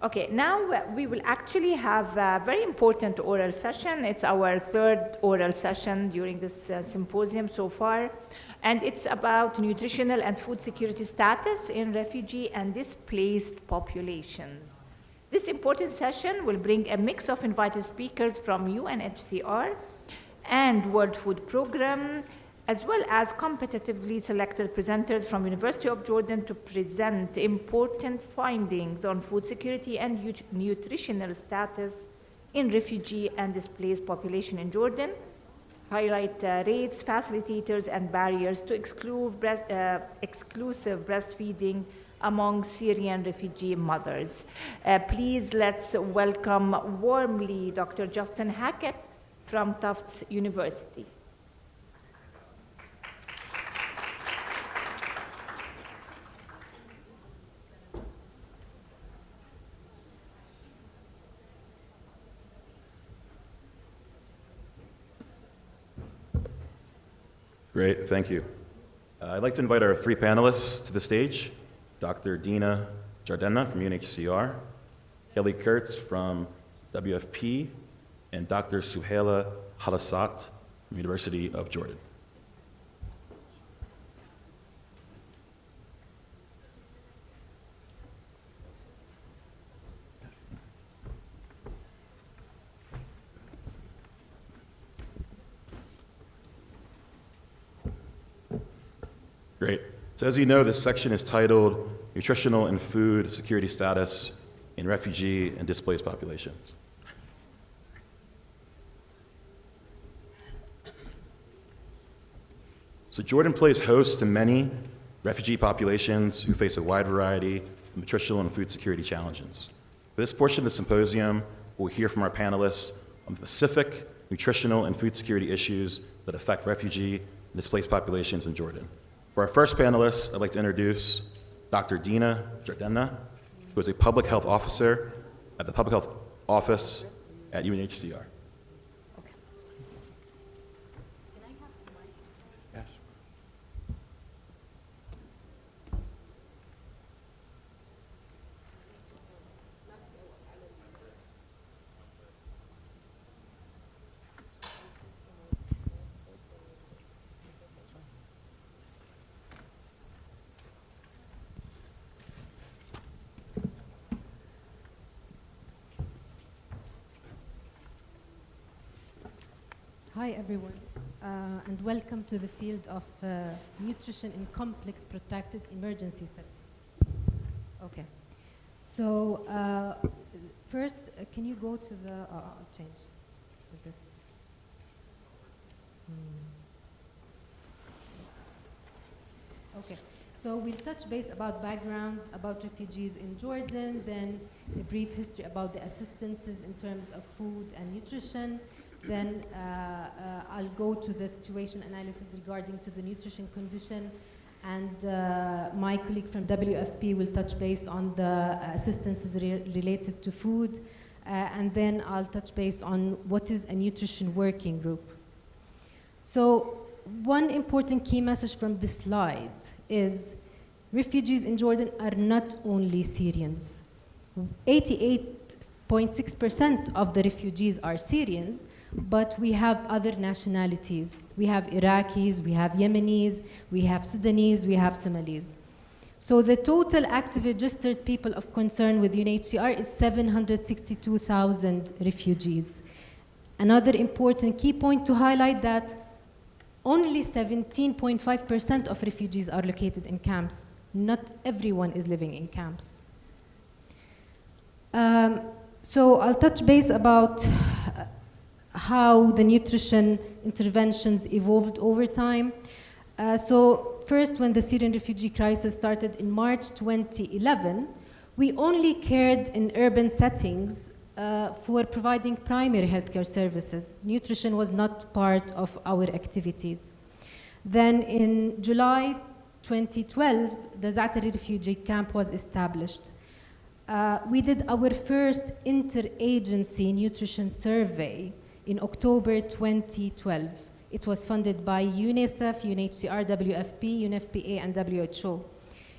Okay, now we will actually have a very important oral session. It's our third oral session during this symposium so far. And it's about nutritional and food security status in refugee and displaced populations. This important session will bring a mix of invited speakers from UNHCR and World Food Programme, as well as competitively selected presenters from University of Jordan to present important findings on food security and nutritional status in refugee and displaced population in Jordan, highlight rates, facilitators, and barriers to exclusive breastfeeding among Syrian refugee mothers. Please let's welcome warmly Dr. Justin Hackett from Tufts University. Great, thank you. I'd like to invite our three panelists to the stage. Dr. Dina Jadarneh from UNHCR, Kurz from WFP, and Dr. Suhaila Halasa from University of Jordan. Great. So as you know, this section is titled Nutritional and Food Security Status in Refugee and Displaced Populations. So Jordan plays host to many refugee populations who face a wide variety of nutritional and food security challenges. For this portion of the symposium, we'll hear from our panelists on specific nutritional and food security issues that affect refugee and displaced populations in Jordan. For our first panelist, I'd like to introduce Dr. Dina Jadarneh, who is a public health officer at the Public Health Office at UNHCR. Hi everyone, and welcome to the field of nutrition in complex protected emergency settings. Okay, so first, can you go to the, I'll change, is it? Okay, so we'll touch base about background, about refugees in Jordan, then a brief history about the assistances in terms of food and nutrition. Then I'll go to the situation analysis regarding to the nutrition condition, and my colleague from WFP will touch base on the assistances related to food, and then I'll touch base on what is a nutrition working group. So one important key message from this slide is refugees in Jordan are not only Syrians. 88.6% of the refugees are Syrians, but we have other nationalities. We have Iraqis, we have Yemenis, we have Sudanese, we have Somalis. So the total active registered people of concern with UNHCR is 762,000 refugees. Another important key point to highlight that only 17.5% of refugees are located in camps. Not everyone is living in camps. So I'll touch base about how the nutrition interventions evolved over time. So first, when the Syrian refugee crisis started in March 2011, we only cared in urban settings for providing primary healthcare services. Nutrition was not part of our activities. Then in July 2012, the Zaatari refugee camp was established. We did our first interagency nutrition survey in October 2012. It was funded by UNICEF, UNHCR, WFP, UNFPA, and WHO.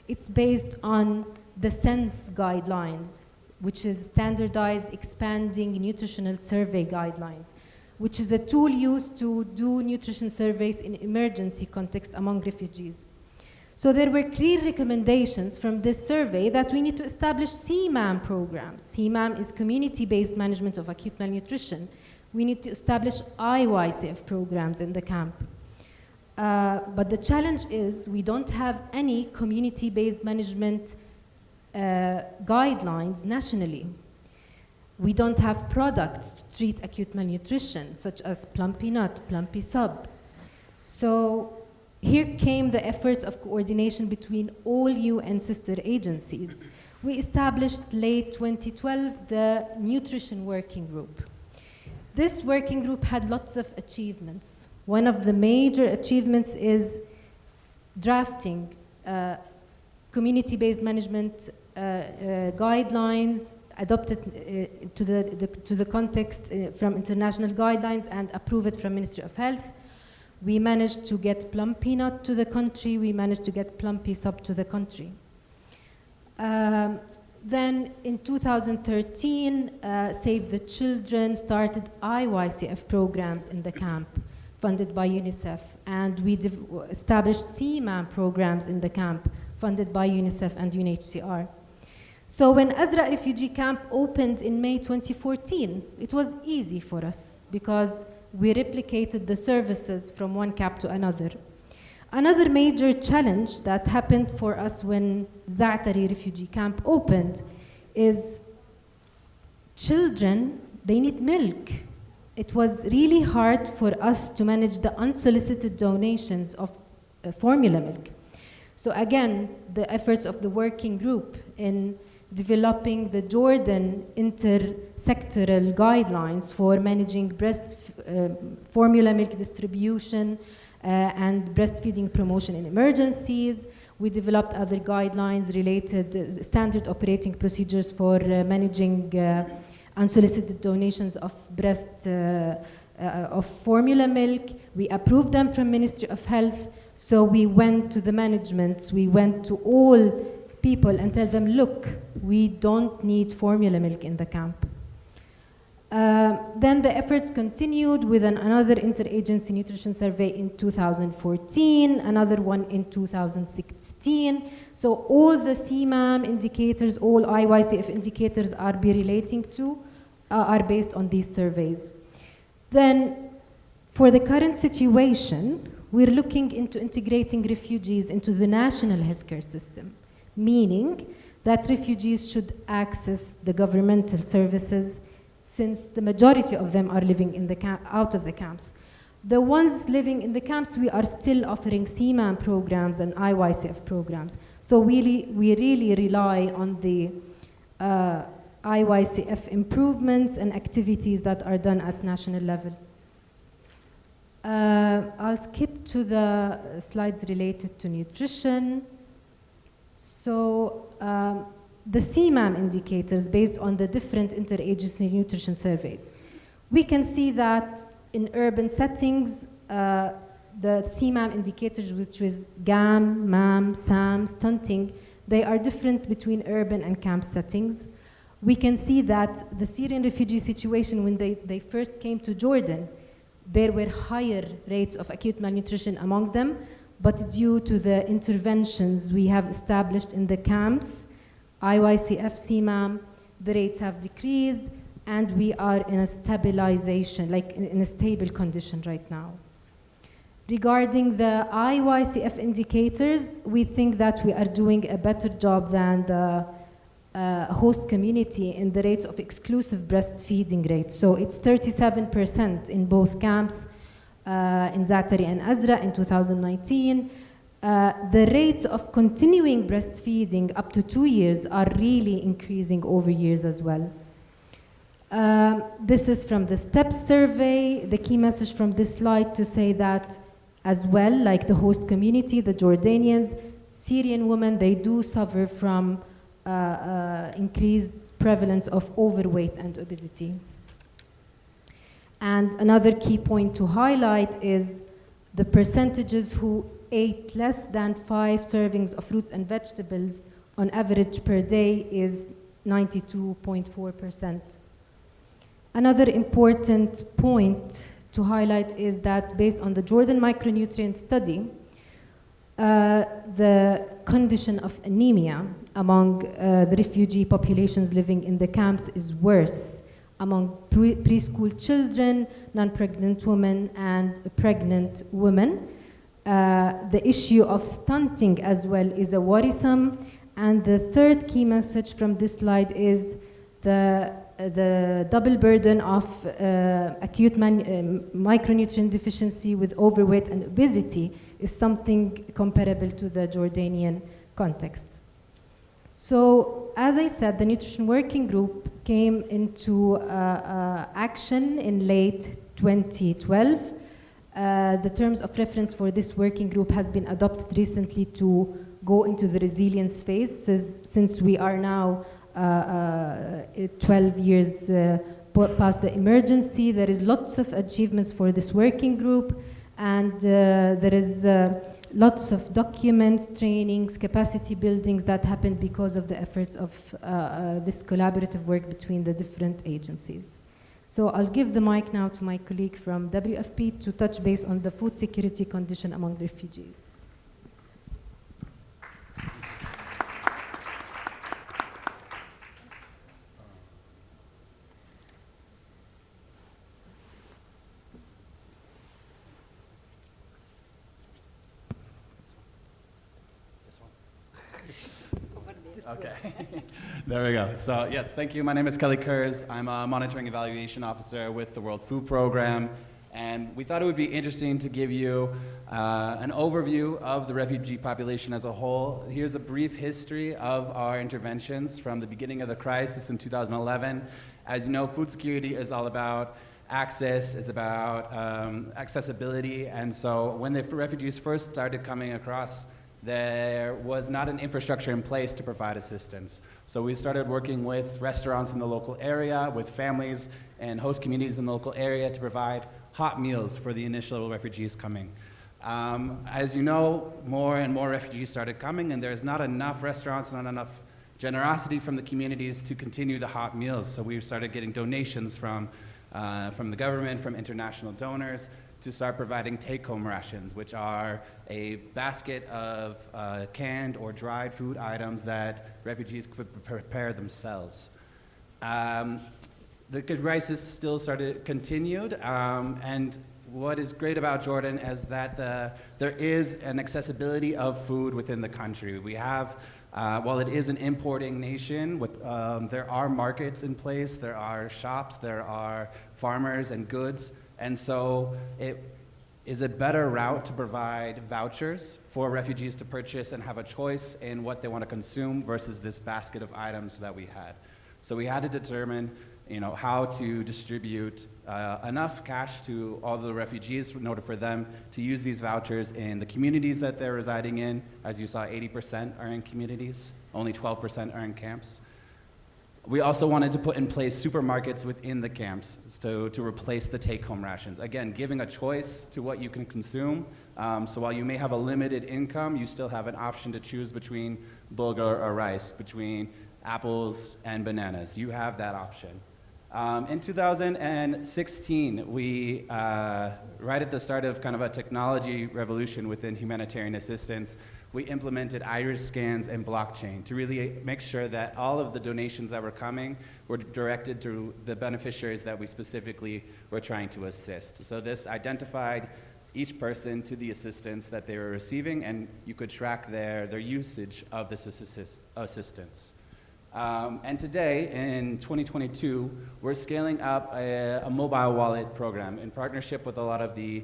It's based on the SENS guidelines. which is Standardized Expanding Nutritional Survey Guidelines, which is a tool used to do nutrition surveys in emergency context among refugees. So there were clear recommendations from this survey that we need to establish CMAM programs. CMAM is Community-Based Management of Acute Malnutrition. We need to establish IYCF programs in the camp. But the challenge is we don't have any community-based management guidelines nationally. We don't have products to treat acute malnutrition, such as Plumpy Nut, Plumpy Sub. So here came the efforts of coordination between all UN sister agencies. We established late 2012 the Nutrition Working Group. This working group had lots of achievements. One of the major achievements is drafting community-based management guidelines adopted to the context from international guidelines and approved it from Ministry of Health. We managed to get Plumpy Nut to the country. We managed to get Plumpy Sub to the country. Then in 2013, Save the Children started IYCF programs in the camp, funded by UNICEF. And we established CMAM programs in the camp, funded by UNICEF and UNHCR. So when Azra refugee camp opened in May 2014, it was easy for us because we replicated the services from one camp to another. Another major challenge that happened for us when Zaatari refugee camp opened is children, they need milk. It was really hard for us to manage the unsolicited donations of formula milk. So again, the efforts of the working group in developing the Jordan inter-sectoral guidelines for managing formula milk distribution and breastfeeding promotion in emergencies. We developed other guidelines related standard operating procedures for managing unsolicited donations of of formula milk. We approved them from Ministry of Health. So we went to the management, we went to all people and tell them, look, we don't need formula milk in the camp. Then the efforts continued with another interagency nutrition survey in 2014, another one in 2016. So all the CMAM indicators, all IYCF indicators are based on these surveys. Then for the current situation, we're looking into integrating refugees into the national healthcare system, meaning that refugees should access the governmental services since the majority of them are living in the out of the camps. The ones living in the camps, we are still offering CMAM programs and IYCF programs. So we really rely on the IYCF improvements and activities that are done at national level. I'll skip to the slides related to nutrition. So the CMAM indicators based on the different interagency nutrition surveys. We can see that in urban settings, the CMAM indicators, which is GAM, MAM, SAM, stunting, they are different between urban and camp settings. We can see that the Syrian refugee situation, when they first came to Jordan, there were higher rates of acute malnutrition among them, but due to the interventions we have established in the camps, IYCF, CMAM, the rates have decreased, and we are in a stabilization, like in a stable condition right now. Regarding the IYCF indicators, we think that we are doing a better job than the host community in the rates of exclusive breastfeeding rates. So it's 37% in both camps, in Zaatari and Azra in 2019. The rates of continuing breastfeeding up to 2 years are really increasing over years as well. This is from the STEP survey. The key message from this slide to say that as well, like the host community, the Jordanians, Syrian women, they do suffer from increased prevalence of overweight and obesity. And another key point to highlight is the percentages who ate less than 5 servings of fruits and vegetables on average per day is 92.4%. Another important point to highlight is that based on the Jordan micronutrient study, the condition of anemia among the refugee populations living in the camps is worse among preschool children, non-pregnant women, and pregnant women. The issue of stunting as well is a worrisome. And the third key message from this slide is the double burden of acute micronutrient deficiency with overweight and obesity is something comparable to the Jordanian context. So, as I said, the Nutrition Working Group came into action in late 2012. The terms of reference for this working group has been adopted recently to go into the resilience phase, since we are now 12 years past the emergency. There is lots of achievements for this working group, and there is lots of documents, trainings, capacity buildings that happened because of the efforts of this collaborative work between the different agencies. So I'll give the mic now to my colleague from WFP to touch base on the food security condition among refugees. Okay, there we go. So yes, thank you. My name is Kurz. I'm a monitoring evaluation officer with the World Food Program, and we thought it would be interesting to give you an overview of the refugee population as a whole. Here's a brief history of our interventions from the beginning of the crisis in 2011. As you know, food security is all about access, it's about accessibility, and so when the refugees first started coming across, there was not an infrastructure in place to provide assistance. So we started working with restaurants in the local area, with families and host communities in the local area to provide hot meals for the initial refugees coming. As you know, more and more refugees started coming, and there's not enough restaurants, not enough generosity from the communities to continue the hot meals. So we started getting donations from the government, from international donors, to start providing take-home rations, which are a basket of canned or dried food items that refugees could prepare themselves. The crisis still continued, and what is great about Jordan is that there is an accessibility of food within the country. We have, while it is an importing nation, there are markets in place, there are shops, there are farmers and goods. And so it is a better route to provide vouchers for refugees to purchase and have a choice in what they want to consume versus this basket of items that we had. So we had to determine, how to distribute enough cash to all the refugees in order for them to use these vouchers in the communities that they're residing in. As you saw, 80% are in communities, only 12% are in camps. We also wanted to put in place supermarkets within the camps to replace the take-home rations. Again, giving a choice to what you can consume. So while you may have a limited income, you still have an option to choose between bulgur or rice, between apples and bananas. You have that option. In 2016, we, right at the start of kind of a technology revolution within humanitarian assistance, we implemented iris scans and blockchain to really make sure that all of the donations that were coming were directed to the beneficiaries that we specifically were trying to assist. So this identified each person to the assistance that they were receiving, and you could track their usage of this assistance. And today, in 2022, we're scaling up a mobile wallet program in partnership with a lot of the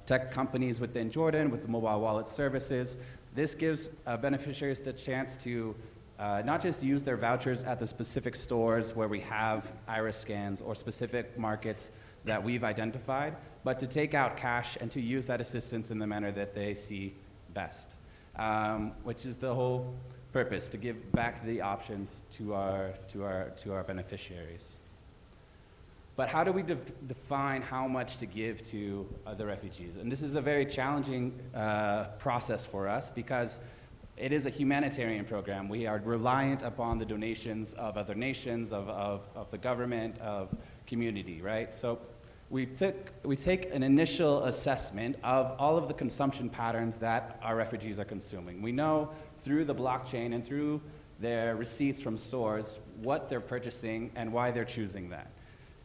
tech companies within Jordan with the mobile wallet services. This gives beneficiaries the chance to not just use their vouchers at the specific stores where we have iris scans or specific markets that we've identified, but to take out cash and to use that assistance in the manner that they see best, which is the whole purpose, to give back the options to our beneficiaries. But how do we define how much to give to the refugees? And this is a very challenging process for us because it is a humanitarian program. We are reliant upon the donations of other nations, of the government, of community, right? So we take an initial assessment of all of the consumption patterns that our refugees are consuming. We know through the blockchain and through their receipts from stores what they're purchasing and why they're choosing that.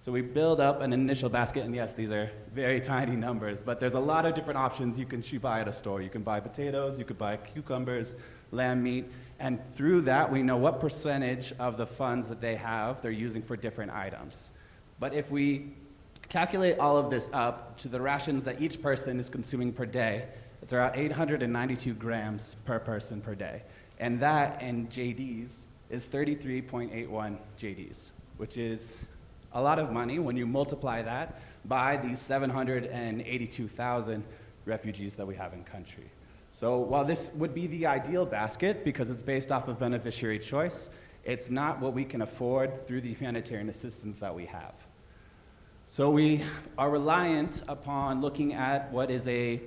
So we build up an initial basket, and yes, these are very tiny numbers, but there's a lot of different options you can buy at a store. You can buy potatoes, you could buy cucumbers, lamb meat, and through that we know what percentage of the funds that they have they're using for different items. But if we calculate all of this up to the rations that each person is consuming per day, it's around 892 grams per person per day. And that in JDs is 33.81 JDs, which is a lot of money when you multiply that by these 782,000 refugees that we have in country. So while this would be the ideal basket because it's based off of beneficiary choice, it's not what we can afford through the humanitarian assistance that we have. So we are reliant upon looking at what is a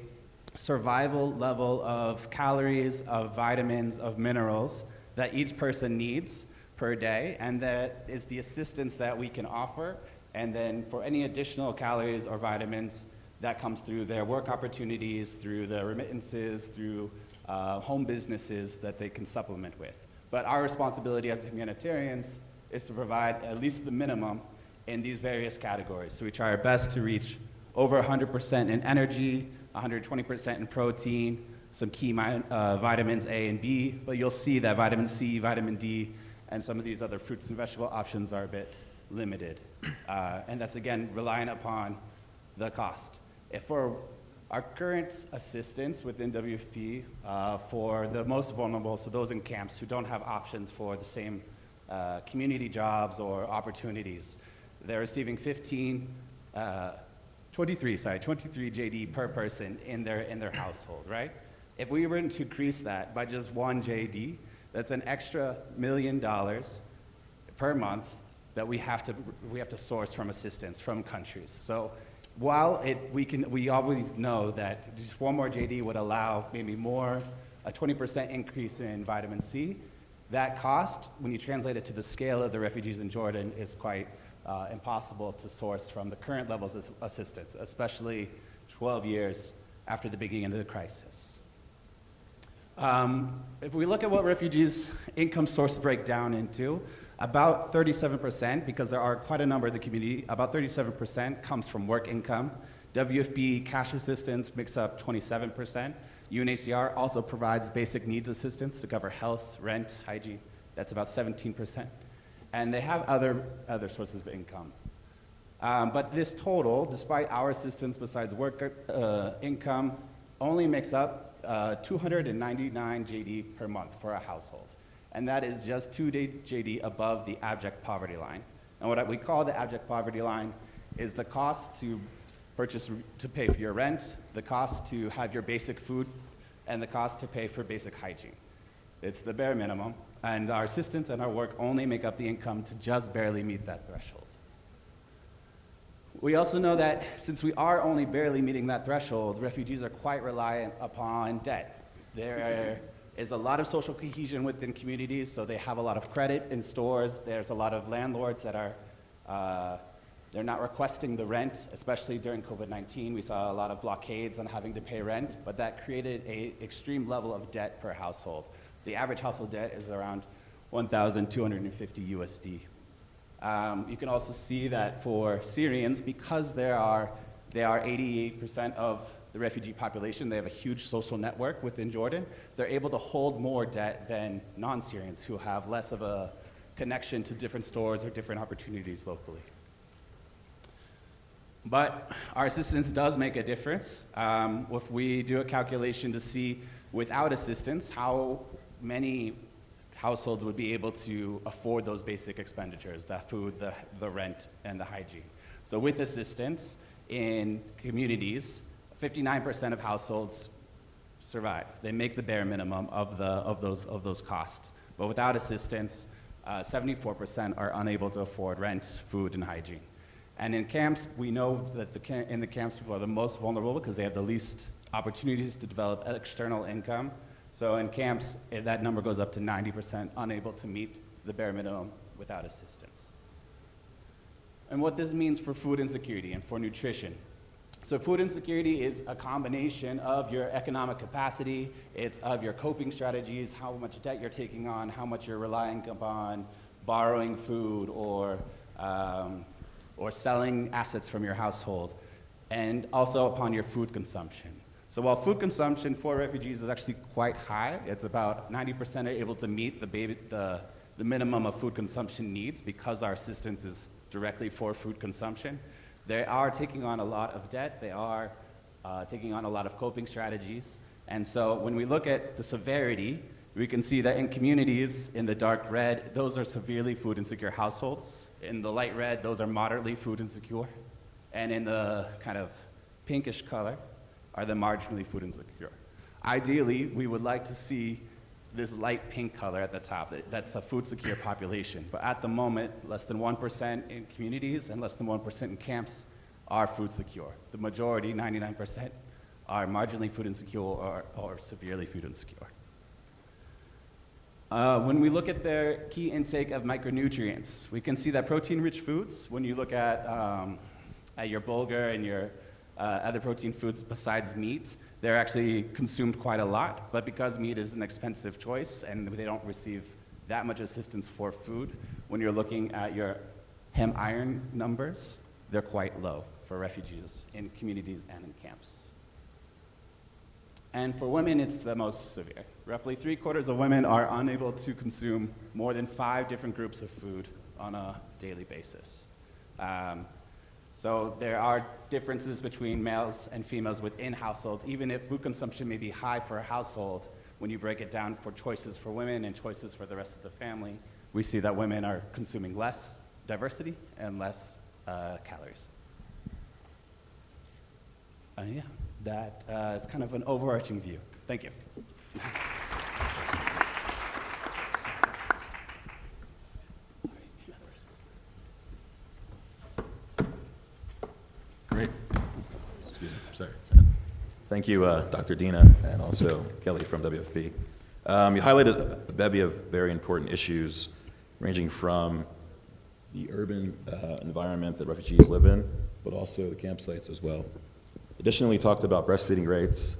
survival level of calories, of vitamins, of minerals that each person needs per day, and that is the assistance that we can offer. And then for any additional calories or vitamins, that comes through their work opportunities, through the remittances, through home businesses that they can supplement with. But our responsibility as humanitarians is to provide at least the minimum in these various categories. So we try our best to reach over 100% in energy, 120% in protein, some key vitamins A and B, but you'll see that vitamin C, vitamin D, and some of these other fruits and vegetable options are a bit limited. And that's, again, reliant upon the cost. If for our current assistance within WFP for the most vulnerable, so those in camps who don't have options for the same community jobs or opportunities, they're receiving 23 JD per person in their household, right? If we were to increase that by just one JD, that's an extra $1 million per month that we have to source from assistance from countries. So while we always know that just one more JD would allow maybe a 20% increase in vitamin C, that cost, when you translate it to the scale of the refugees in Jordan, is quite impossible to source from the current levels of assistance, especially 12 years after the beginning of the crisis. If we look at what refugees' income source break down into, about 37%, because there are quite a number in the community, about 37% comes from work income. WFP cash assistance makes up 27%. UNHCR also provides basic needs assistance to cover health, rent, hygiene. That's about 17%. And they have other sources of income. But this total, despite our assistance besides work income, only makes up 299 JD per month for a household. And that is just 2 JD above the abject poverty line. And what we call the abject poverty line is the cost to pay for your rent, the cost to have your basic food, and the cost to pay for basic hygiene. It's the bare minimum, and our assistance and our work only make up the income to just barely meet that threshold. We also know that since we are only barely meeting that threshold, refugees are quite reliant upon debt. There is a lot of social cohesion within communities, so they have a lot of credit in stores. There's a lot of landlords that are, they're not requesting the rent, especially during COVID-19. We saw a lot of blockades on having to pay rent, but that created an extreme level of debt per household. The average household debt is around 1,250 USD. You can also see that for Syrians, because they are 88% of the refugee population, they have a huge social network within Jordan, they're able to hold more debt than non-Syrians who have less of a connection to different stores or different opportunities locally. But our assistance does make a difference. If we do a calculation to see without assistance how many households would be able to afford those basic expenditures, the food, the rent, and the hygiene. So with assistance in communities, 59% of households survive. They make the bare minimum of those costs. But without assistance, 74% are unable to afford rent, food, and hygiene. And in camps, we know that in the camps people are the most vulnerable because they have the least opportunities to develop external income. So in camps, that number goes up to 90% unable to meet the bare minimum without assistance. And what this means for food insecurity and for nutrition. So food insecurity is a combination of your economic capacity, it's of your coping strategies, how much debt you're taking on, how much you're relying upon borrowing food or selling assets from your household, and also upon your food consumption. So while food consumption for refugees is actually quite high, it's about 90% are able to meet the minimum of food consumption needs because our assistance is directly for food consumption. They are taking on a lot of debt. They are taking on a lot of coping strategies. And so when we look at the severity, we can see that in communities in the dark red, those are severely food insecure households. In the light red, those are moderately food insecure. And in the kind of pinkish color are the marginally food insecure. Ideally, we would like to see this light pink color at the top. That's a food secure population. But at the moment, less than 1% in communities and less than 1% in camps are food secure. The majority, 99%, are marginally food insecure or severely food insecure. When we look at their key intake of micronutrients, we can see that protein-rich foods, when you look at your bulgur and your other protein foods besides meat, they're actually consumed quite a lot, but because meat is an expensive choice and they don't receive that much assistance for food, when you're looking at your hem iron numbers, they're quite low for refugees in communities and in camps. And for women, it's the most severe. Roughly 3/4 of women are unable to consume more than 5 different groups of food on a daily basis. So there are differences between males and females within households. Even if food consumption may be high for a household, when you break it down for choices for women and choices for the rest of the family, we see that women are consuming less diversity and less calories. Yeah, that is kind of an overarching view. Thank you. Great. Excuse me, sorry. Thank you, Dr. Dina, and also Kelly from WFP. You highlighted a bevy of very important issues, ranging from the urban environment that refugees live in, but also the campsites as well. Additionally, we talked about breastfeeding rates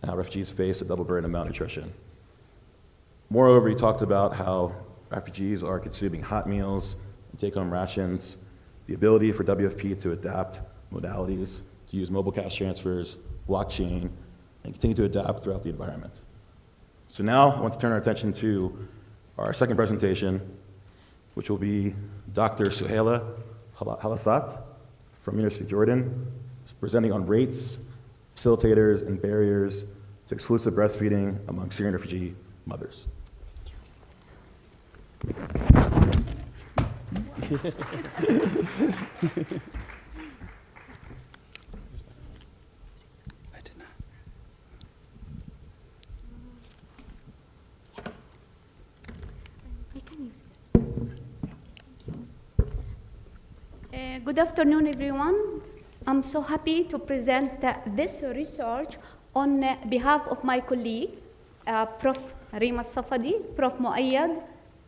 and how refugees face a double burden of malnutrition. Moreover, he talked about how refugees are consuming hot meals and take-home rations, the ability for WFP to adapt modalities, to use mobile cash transfers, blockchain, and continue to adapt throughout the environment. So now I want to turn our attention to our second presentation, which will be Dr. Suhaila Halasa from University of Jordan, presenting on rates, facilitators, and barriers to exclusive breastfeeding among Syrian refugee mothers. Good afternoon, everyone. I'm so happy to present this research on behalf of my colleague, Prof. Rima Safadi, Prof. Muayyad,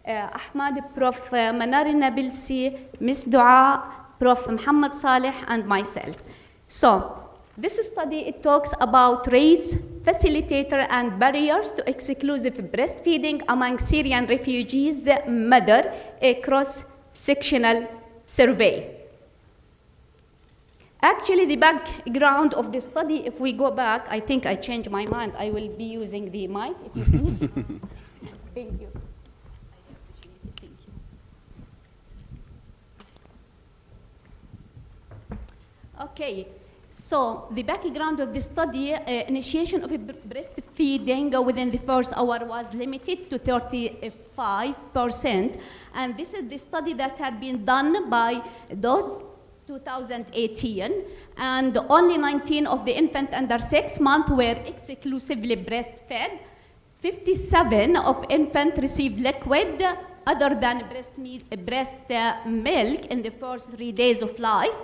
Ahmad, Prof. Manar Nabilsi, Ms. Dua, Prof. Muhammad Saleh, and myself. So, this study, it talks about rates, facilitator, and barriers to exclusive breastfeeding among Syrian refugees mother, a cross-sectional survey. Actually, the background of the study, if we go back, I think I changed my mind. I will be using the mic, if you please. Thank you. Thank you. Okay, so the background of the study, initiation of breastfeeding within the first hour was limited to 35%. And this is the study that had been done by those 2018, and only 19 of the infants under 6 months were exclusively breastfed. 57 of infants received liquid other than breast milk in the first 3 days of life.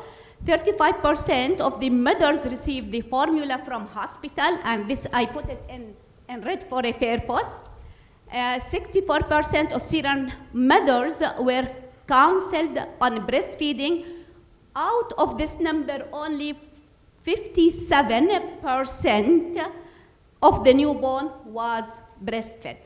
35% of the mothers received the formula from hospital, and this I put it in in red for a purpose. 64% of Syrian mothers were counseled on breastfeeding. Out of this number, only 57% of the newborn was breastfed.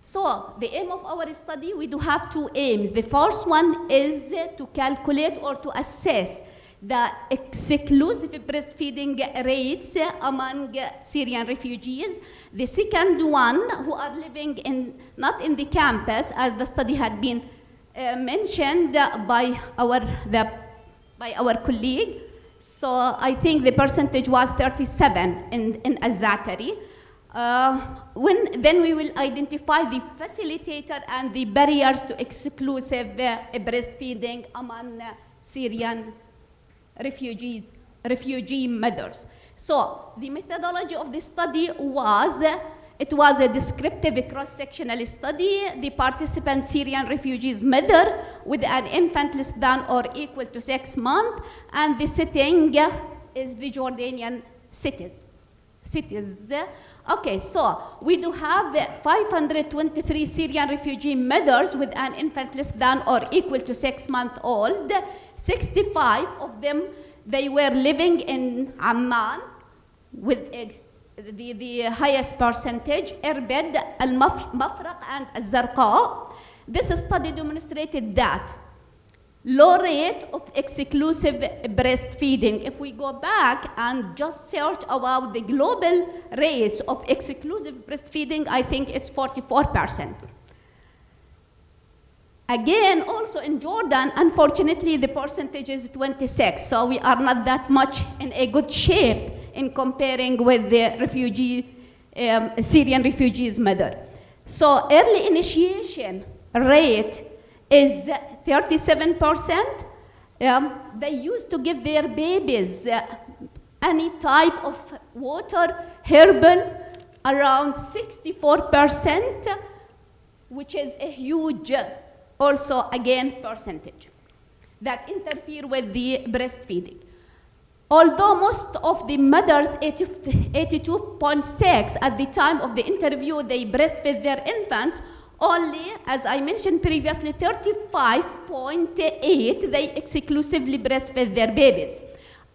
So the aim of our study, we do have two aims. The first one is to calculate or to assess the exclusive breastfeeding rates among Syrian refugees. The second one, who are living not in the campus, as the study had been mentioned by our colleague. So I think the percentage was 37 in Al-Zatari. Then we will identify the facilitator and the barriers to exclusive breastfeeding among Syrian refugee mothers. So the methodology of the study was, it was a descriptive cross-sectional study. The participant Syrian refugees mother with an infant less than or equal to 6 months, and the setting is the Jordanian cities. Okay, so we do have 523 Syrian refugee mothers with an infant less than or equal to 6 months old. 65 of them, they were living in Amman with the highest percentage, Irbid, Al-Mafraq, and Al-Zarqa. This study demonstrated that low rate of exclusive breastfeeding. If we go back and just search about the global rates of exclusive breastfeeding, I think it's 44%. Again, also in Jordan, unfortunately, the percentage is 26, so we are not that much in a good shape in comparing with the Syrian refugees' mother. So early initiation rate is 37%. They used to give their babies any type of water, herbal, around 64%, which is a huge, also again, percentage that interfere with the breastfeeding. Although most of the mothers, 82.6 at the time of the interview, they breastfed their infants, only, as I mentioned previously, 35.8, they exclusively breastfed their babies.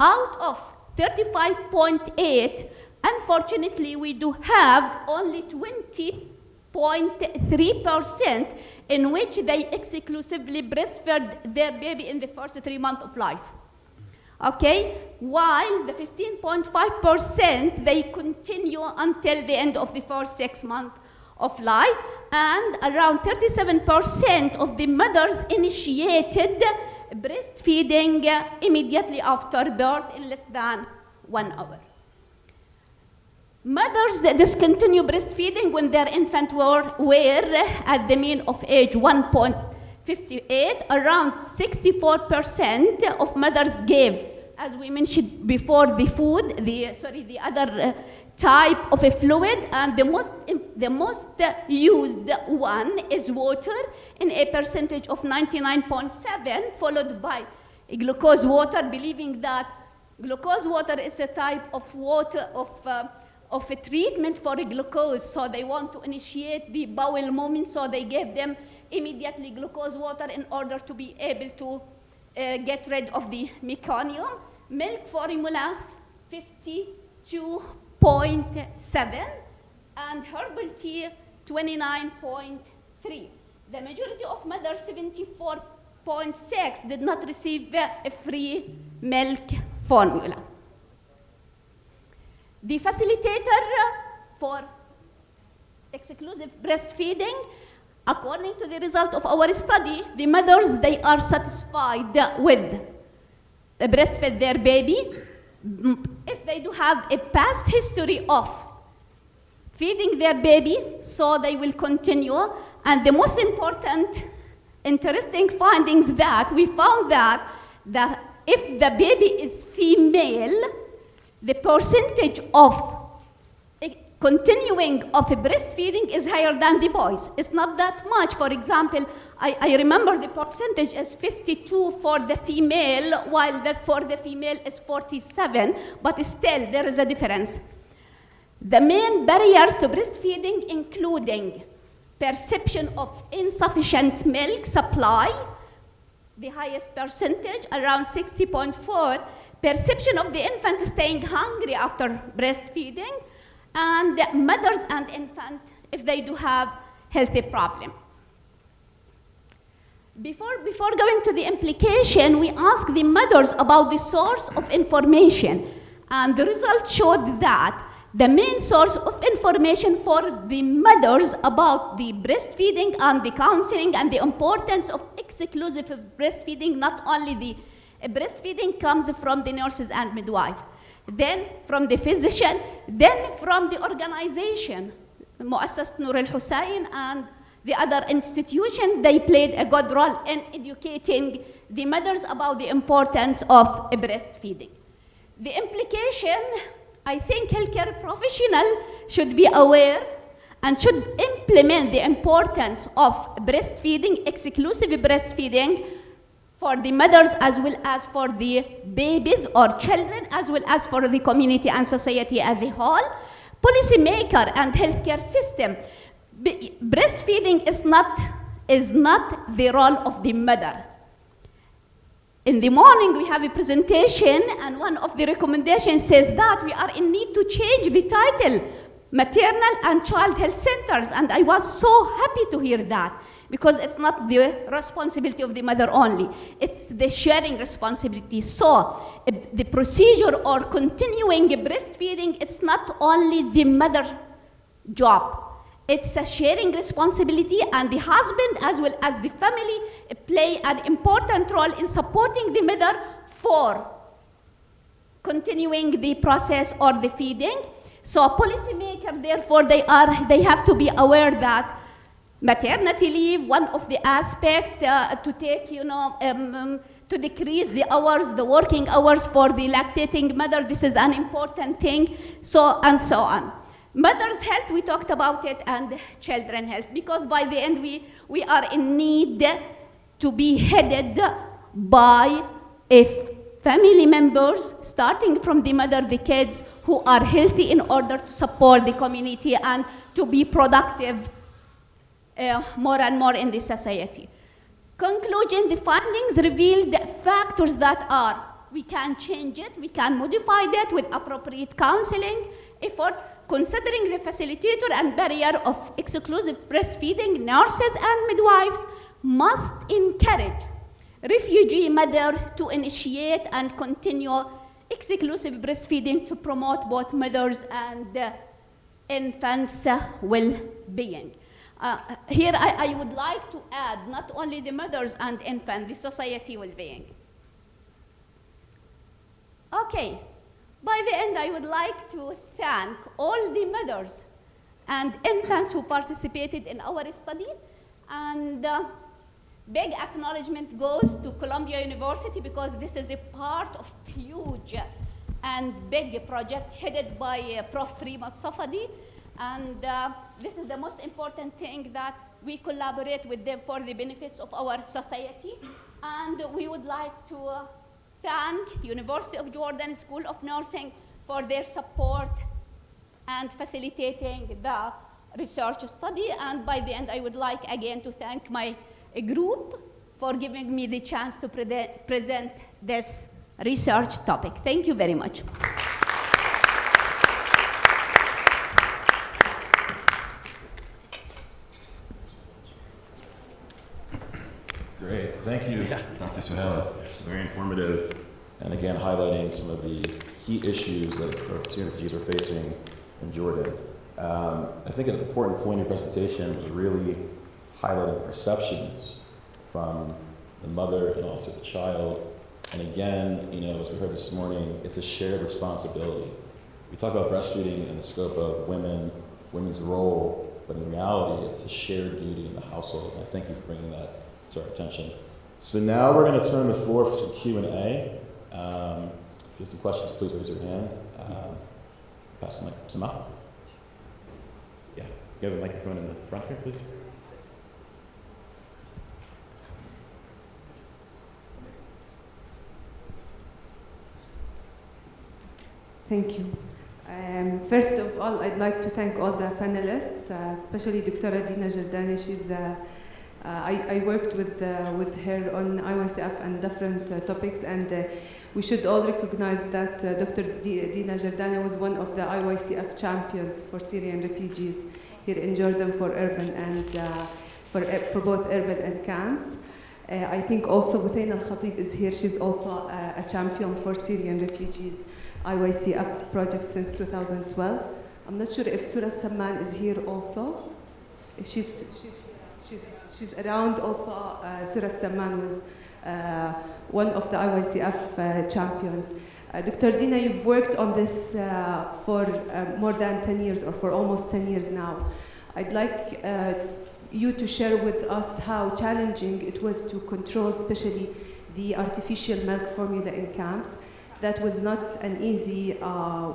Out of 35.8, unfortunately, we do have only 20.3% in which they exclusively breastfed their baby in the first 3 months of life. Okay, while the 15.5%, they continue until the end of the first 6 months of life, and around 37% of the mothers initiated breastfeeding immediately after birth in less than 1 hour. Mothers discontinue breastfeeding when their infants were at the mean of age 1.58. Around 64% of mothers gave, as we mentioned before, the food, the other type of a fluid, and the most used one is water in a percentage of 99.7, followed by glucose water, believing that glucose water is a type of water of a treatment for glucose, so they want to initiate the bowel movement, so they gave them immediately glucose water in order to be able to get rid of the meconium. Milk formula 52.7, and herbal tea 29.3. The majority of mothers, 74.6, did not receive a free milk formula. The facilitator for exclusive breastfeeding, according to the result of our study, the mothers, they are satisfied with the breastfeed their baby if they do have a past history of feeding their baby, so they will continue. And the most important, interesting findings that we found that if the baby is female, the percentage of continuing of breastfeeding is higher than the boys. It's not that much. For example, I remember the percentage is 52 for the female, while for the female is 47, but still there is a difference. The main barriers to breastfeeding including perception of insufficient milk supply, the highest percentage, around 60.4, perception of the infant staying hungry after breastfeeding, and mothers and infants if they do have healthy problem. Before going to the implication, we asked the mothers about the source of information, and the results showed that the main source of information for the mothers about the breastfeeding and the counseling and the importance of exclusive breastfeeding, not only the breastfeeding, comes from the nurses and midwife, then from the physician, then from the organization, مؤسسة نور الحسين and the other institution. They played a good role in educating the mothers about the importance of breastfeeding. The implication, I think healthcare professionals should be aware and should implement the importance of breastfeeding, exclusive breastfeeding, for the mothers as well as for the babies or children, as well as for the community and society as a whole. Policymaker and healthcare system. Breastfeeding is not the role of the mother. In the morning, we have a presentation, and one of the recommendations says that we are in need to change the title, Maternal and Child Health Centers, and I was so happy to hear that, because it's not the responsibility of the mother only, it's the sharing responsibility. So the procedure or continuing breastfeeding, it's not only the mother's job. It's a sharing responsibility, and the husband as well as the family play an important role in supporting the mother for continuing the process or the feeding. So policymakers, therefore, they have to be aware that maternity leave, one of the aspects to take, to decrease the hours, the working hours for the lactating mother, this is an important thing, and so on. Mother's health, we talked about it, and children health, because by the end we are in need to be headed by family members, starting from the mother, the kids, who are healthy in order to support the community and to be productive more and more in the society. Conclusion, the findings revealed factors that are, we can change it, we can modify that with appropriate counseling effort, considering the facilitator and barrier of exclusive breastfeeding. Nurses and midwives must encourage refugee mothers to initiate and continue exclusive breastfeeding to promote both mothers and infants' well-being. Here I would like to add not only the mothers and infants, the society well-being. Okay, by the end I would like to thank all the mothers and infants who participated in our study, and big acknowledgement goes to Columbia University, because this is a part of huge and big project headed by Prof. Rima Safadi, and this is the most important thing, that we collaborate with them for the benefits of our society. And we would like to thank University of Jordan School of Nursing for their support and facilitating the research study. And by the end, I would like again to thank my group for giving me the chance to present this research topic. Thank you very much. Great, thank you, Dr. Suhaila. Very informative, and again, highlighting some of the key issues that refugees are facing in Jordan. I think an important point in your presentation was really highlighting the perceptions from the mother and also the child. And again, as we heard this morning, it's a shared responsibility. We talk about breastfeeding in the scope of women's role, but in reality, it's a shared duty in the household. And I thank you for bringing that to our attention. So now we're going to turn the floor for some Q&A. If you have some questions, please raise your hand. Pass the mic. Sama? Yeah, you have a microphone in the front here, please. Thank you. First of all, I'd like to thank all the panelists, especially Dr. Dina Jadarneh. I worked with her on IYCF and different topics, and we should all recognize that Dr. Dina Jadarneh was one of the IYCF champions for Syrian refugees here in Jordan for urban and for both urban and camps. I think also Hussein Al-Khatib is here. She's also a champion for Syrian refugees IYCF project since 2012. I'm not sure if Surah Samman is here also. If she's around also. Surah Samman was one of the IYCF champions. Dr. Dina, you've worked on this for more than 10 years, or for almost 10 years now. I'd like you to share with us how challenging it was to control, especially the artificial milk formula in camps. That was not an easy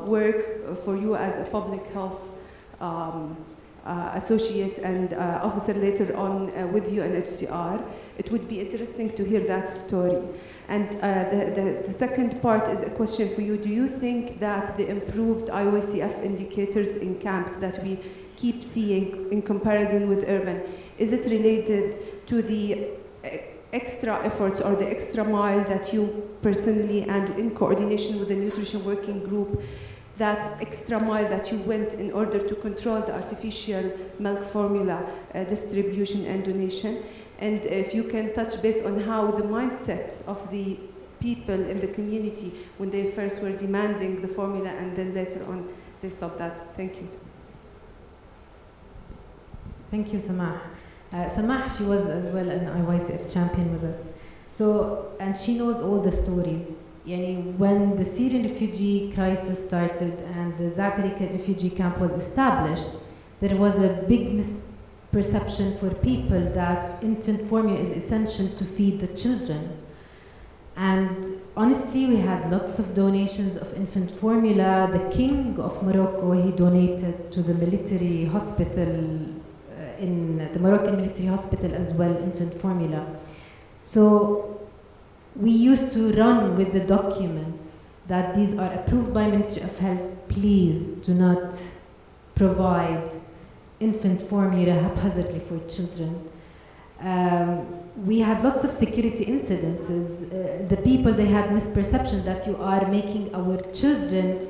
work for you as a public health associate and officer later on with UNHCR. It would be interesting to hear that story. And the second part is a question for you. Do you think that the improved IYCF indicators in camps that we keep seeing in comparison with urban, is it related to the extra efforts or the extra mile that you personally and in coordination with the nutrition working group, that extra mile that you went in order to control the artificial milk formula distribution and donation? And if you can touch base on how the mindset of the people in the community when they first were demanding the formula and then later on they stopped that. Thank you. Thank you, Samah. Samah, she was as well an IYCF champion with us. So, and she knows all the stories. When the Syrian refugee crisis started and the Zaatari refugee camp was established, there was a big misperception for people that infant formula is essential to feed the children. And honestly, we had lots of donations of infant formula. The King of Morocco, he donated to the military hospital, in the Moroccan military hospital as well, infant formula. So we used to run with the documents that these are approved by Ministry of Health. Please do not provide infant formula haphazardly for children. We had lots of security incidences. The people, they had misperception that you are making our children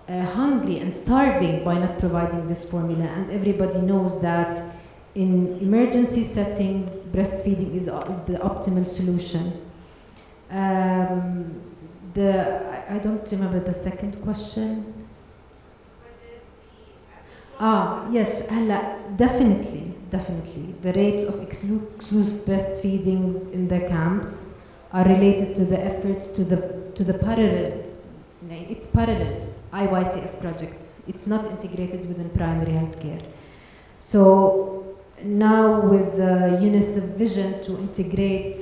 hungry and starving by not providing this formula, and everybody knows that in emergency settings, breastfeeding is the optimal solution. I don't remember the second question. Yes, definitely. The rates of exclusive breastfeedings in the camps are related to the efforts to the parallel. It's parallel IYCF projects. It's not integrated within primary healthcare. So now with the UNICEF vision to integrate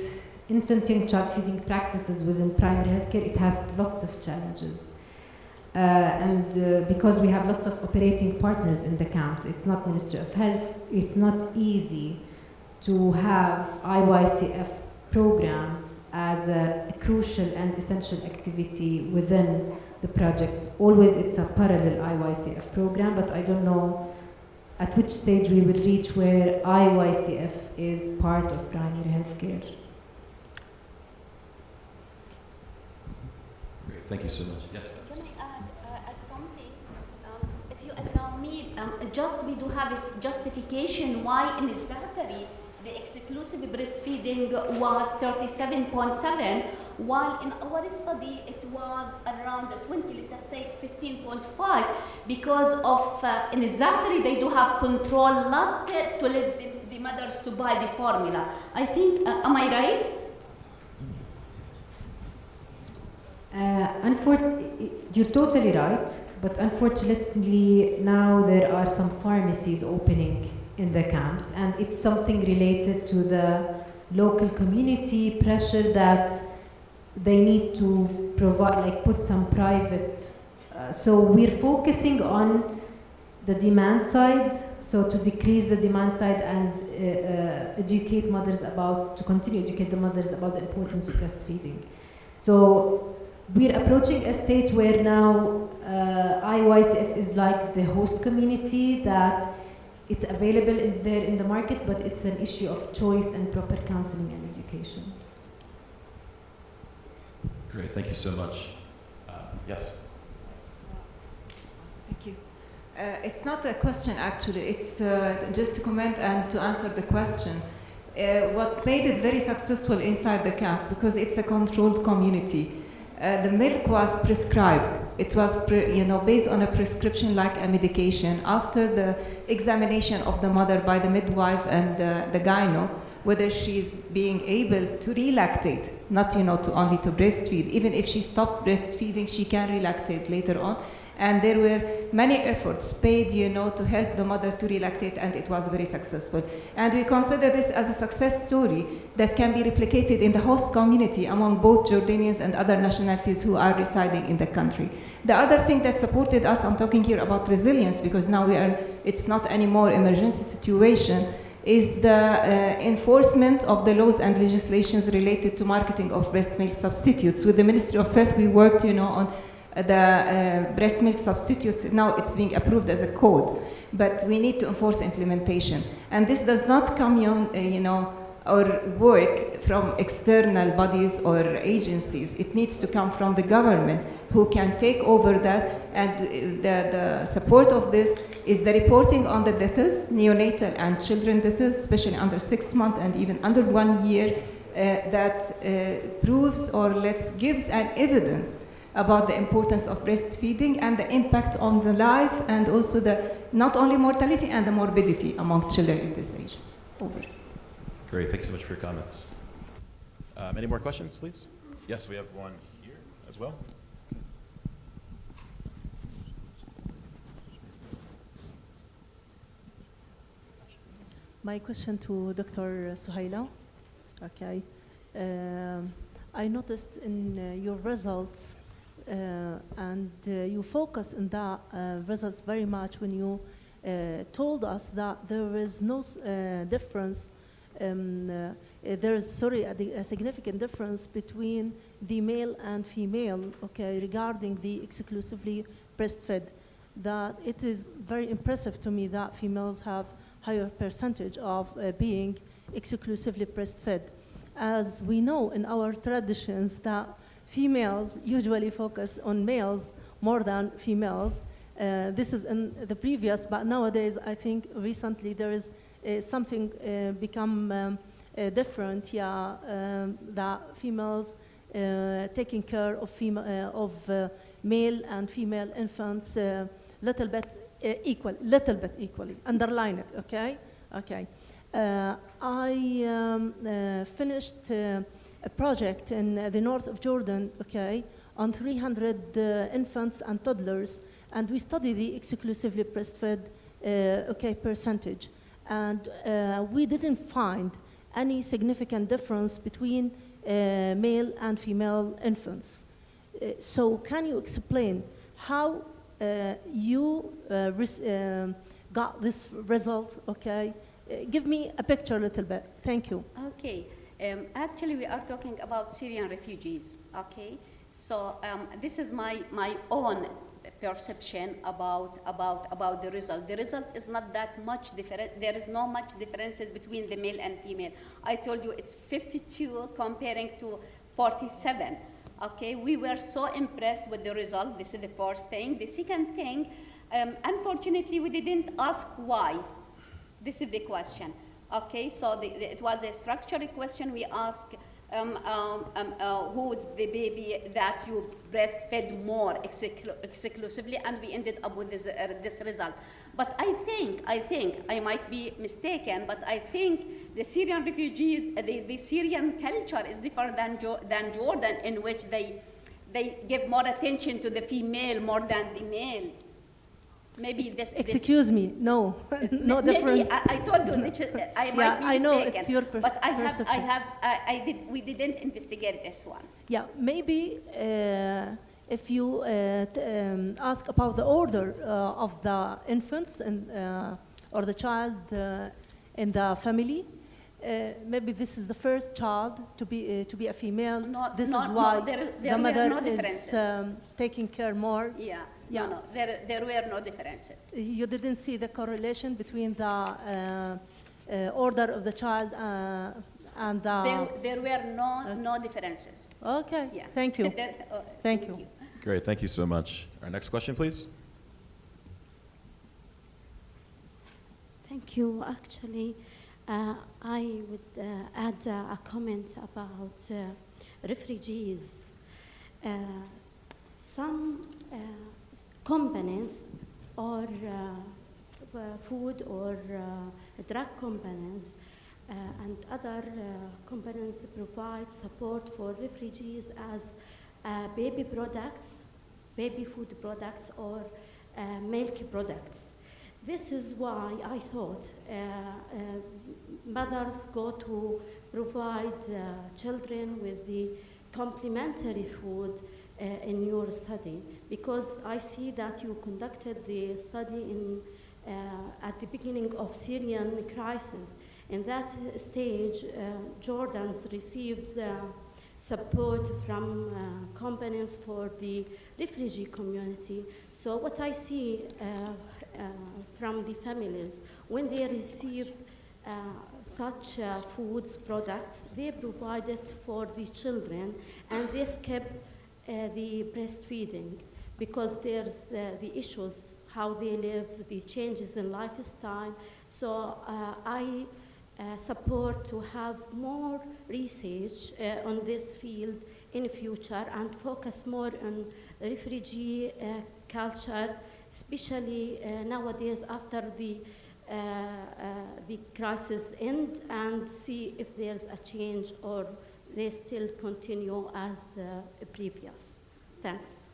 infant young child feeding practices within primary healthcare, it has lots of challenges. Because we have lots of operating partners in the camps, it's not Ministry of Health, it's not easy to have IYCF programs as a crucial and essential activity within the projects. Always it's a parallel IYCF program, but I don't know at which stage we will reach where IYCF is part of primary healthcare. Great, thank you so much. Yes. Can I add something? If you allow me, we do have a justification why in Zaatari the exclusive breastfeeding was 37.7, while in our study it was around 20, let us say 15.5, because of in Zaatari they do have control not to let the mothers to buy the formula. I think, am I right? You're totally right, but unfortunately now there are some pharmacies opening in the camps, and it's something related to the local community pressure that they need to provide, put some private. So we're focusing on the demand side, so to decrease the demand side and continue to educate the mothers about the importance of breastfeeding. So We're approaching a state where now IYCF is like the host community, that it's available there in the market, but it's an issue of choice and proper counseling and education. Great, thank you so much. Yes? Thank you. It's not a question, actually. It's just to comment and to answer the question. What made it very successful inside the camps, because it's a controlled community. The milk was prescribed. It was based on a prescription like a medication. After the examination of the mother by the midwife and the gyno, whether she's being able to relactate, not to only to breastfeed. Even if she stopped breastfeeding, she can relactate later on. And there were many efforts paid, to help the mother to relactate, and it was very successful. And we consider this as a success story that can be replicated in the host community among both Jordanians and other nationalities who are residing in the country. The other thing that supported us, I'm talking here about resilience, because now it's not anymore emergency situation, is the enforcement of the laws and legislations related to marketing of breast milk substitutes. With the Ministry of Health, we worked, on the breast milk substitutes. Now it's being approved as a code, but we need to enforce implementation. And this does not come, or work from external bodies or agencies. It needs to come from the government, who can take over that. And the support of this is the reporting on the deaths, neonatal and children deaths, especially under 6 months and even under 1 year, that proves or gives an evidence about the importance of breastfeeding and the impact on the life, and also the not only mortality and the morbidity among children in this age. Over. Great, thank you so much for your comments. Any more questions, please? Yes, we have one here as well. My question to Dr. Suhaila. Okay. I noticed in your results, and you focus on the results very much when you told us that there is no difference, there is, a significant difference between the male and female, okay, regarding the exclusively breastfed. That it is very impressive to me that females have higher percentage of being exclusively breastfed. As we know in our traditions that females usually focus on males more than females. This is in the previous, but nowadays I think recently there is something become different, that females taking care of male and female infants little bit equally. Underline it, okay? Okay. I finished a project in the north of Jordan, okay, on 300 infants and toddlers, and we studied the exclusively breastfed, percentage, and we didn't find any significant difference between male and female infants. So can you explain how you got this result, okay? Give me a picture a little bit. Thank you. Okay. Actually, we are talking about Syrian refugees, okay? So this is my own perception about the result. The result is not that much different. There is no much differences between the male and female. I told you it's 52 comparing to 47, okay? We were so impressed with the result. This is the first thing. The second thing, unfortunately, we didn't ask why. This is the question. Okay, so it was a structural question. We asked who is the baby that you breastfed more exclusively, and we ended up with this result. But I think I might be mistaken, but I think the Syrian refugees, the Syrian culture is different than Jordan, in which they give more attention to the female more than the male. Maybe this. Excuse me, no, no difference. I told you, I might be mistaken. I know it's your but we didn't investigate this one. Yeah, maybe if you ask about the order of the infants and or the child in the family, maybe this is the first child to be a female. No, this no, is why no, there the were mother no is differences. taking care more. Yeah, Yeah. no, there were no differences. You didn't see the correlation between the order of the child and the... There were no differences. Okay, Yeah. thank you. Thank you. Great, thank you so much. Our next question, please. Thank you. Actually, I would add a comment about refugees. Some companies or food or drug companies and other companies provide support for refugees as baby products, baby food products, or milk products. This is why I thought mothers go to provide children with the complementary food in your study, because I see that you conducted the study at the beginning of Syrian crisis. In that stage, Jordans received support from companies for the refugee community. So what I see from the families, when they receive such foods products, they provide it for the children, and they skip the breastfeeding, because there's the issues, how they live, the changes in lifestyle. So I support to have more research on this field in the future and focus more on refugee culture, especially nowadays after the crisis end, and see if there's a change or they still continue as previous. Thanks.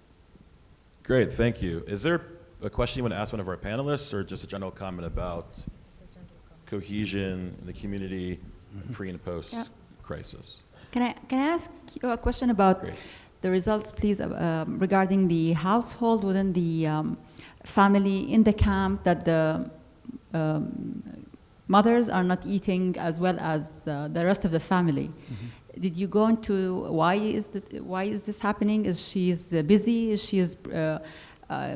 Great, thank you. Is there a question you want to ask one of our panelists, or just a general comment about cohesion in the community pre and post crisis? Can I ask you a question about the results, please, regarding the household within the family in the camp, that the mothers are not eating as well as the rest of the family? Did you go into why is this happening? Is she busy? Is she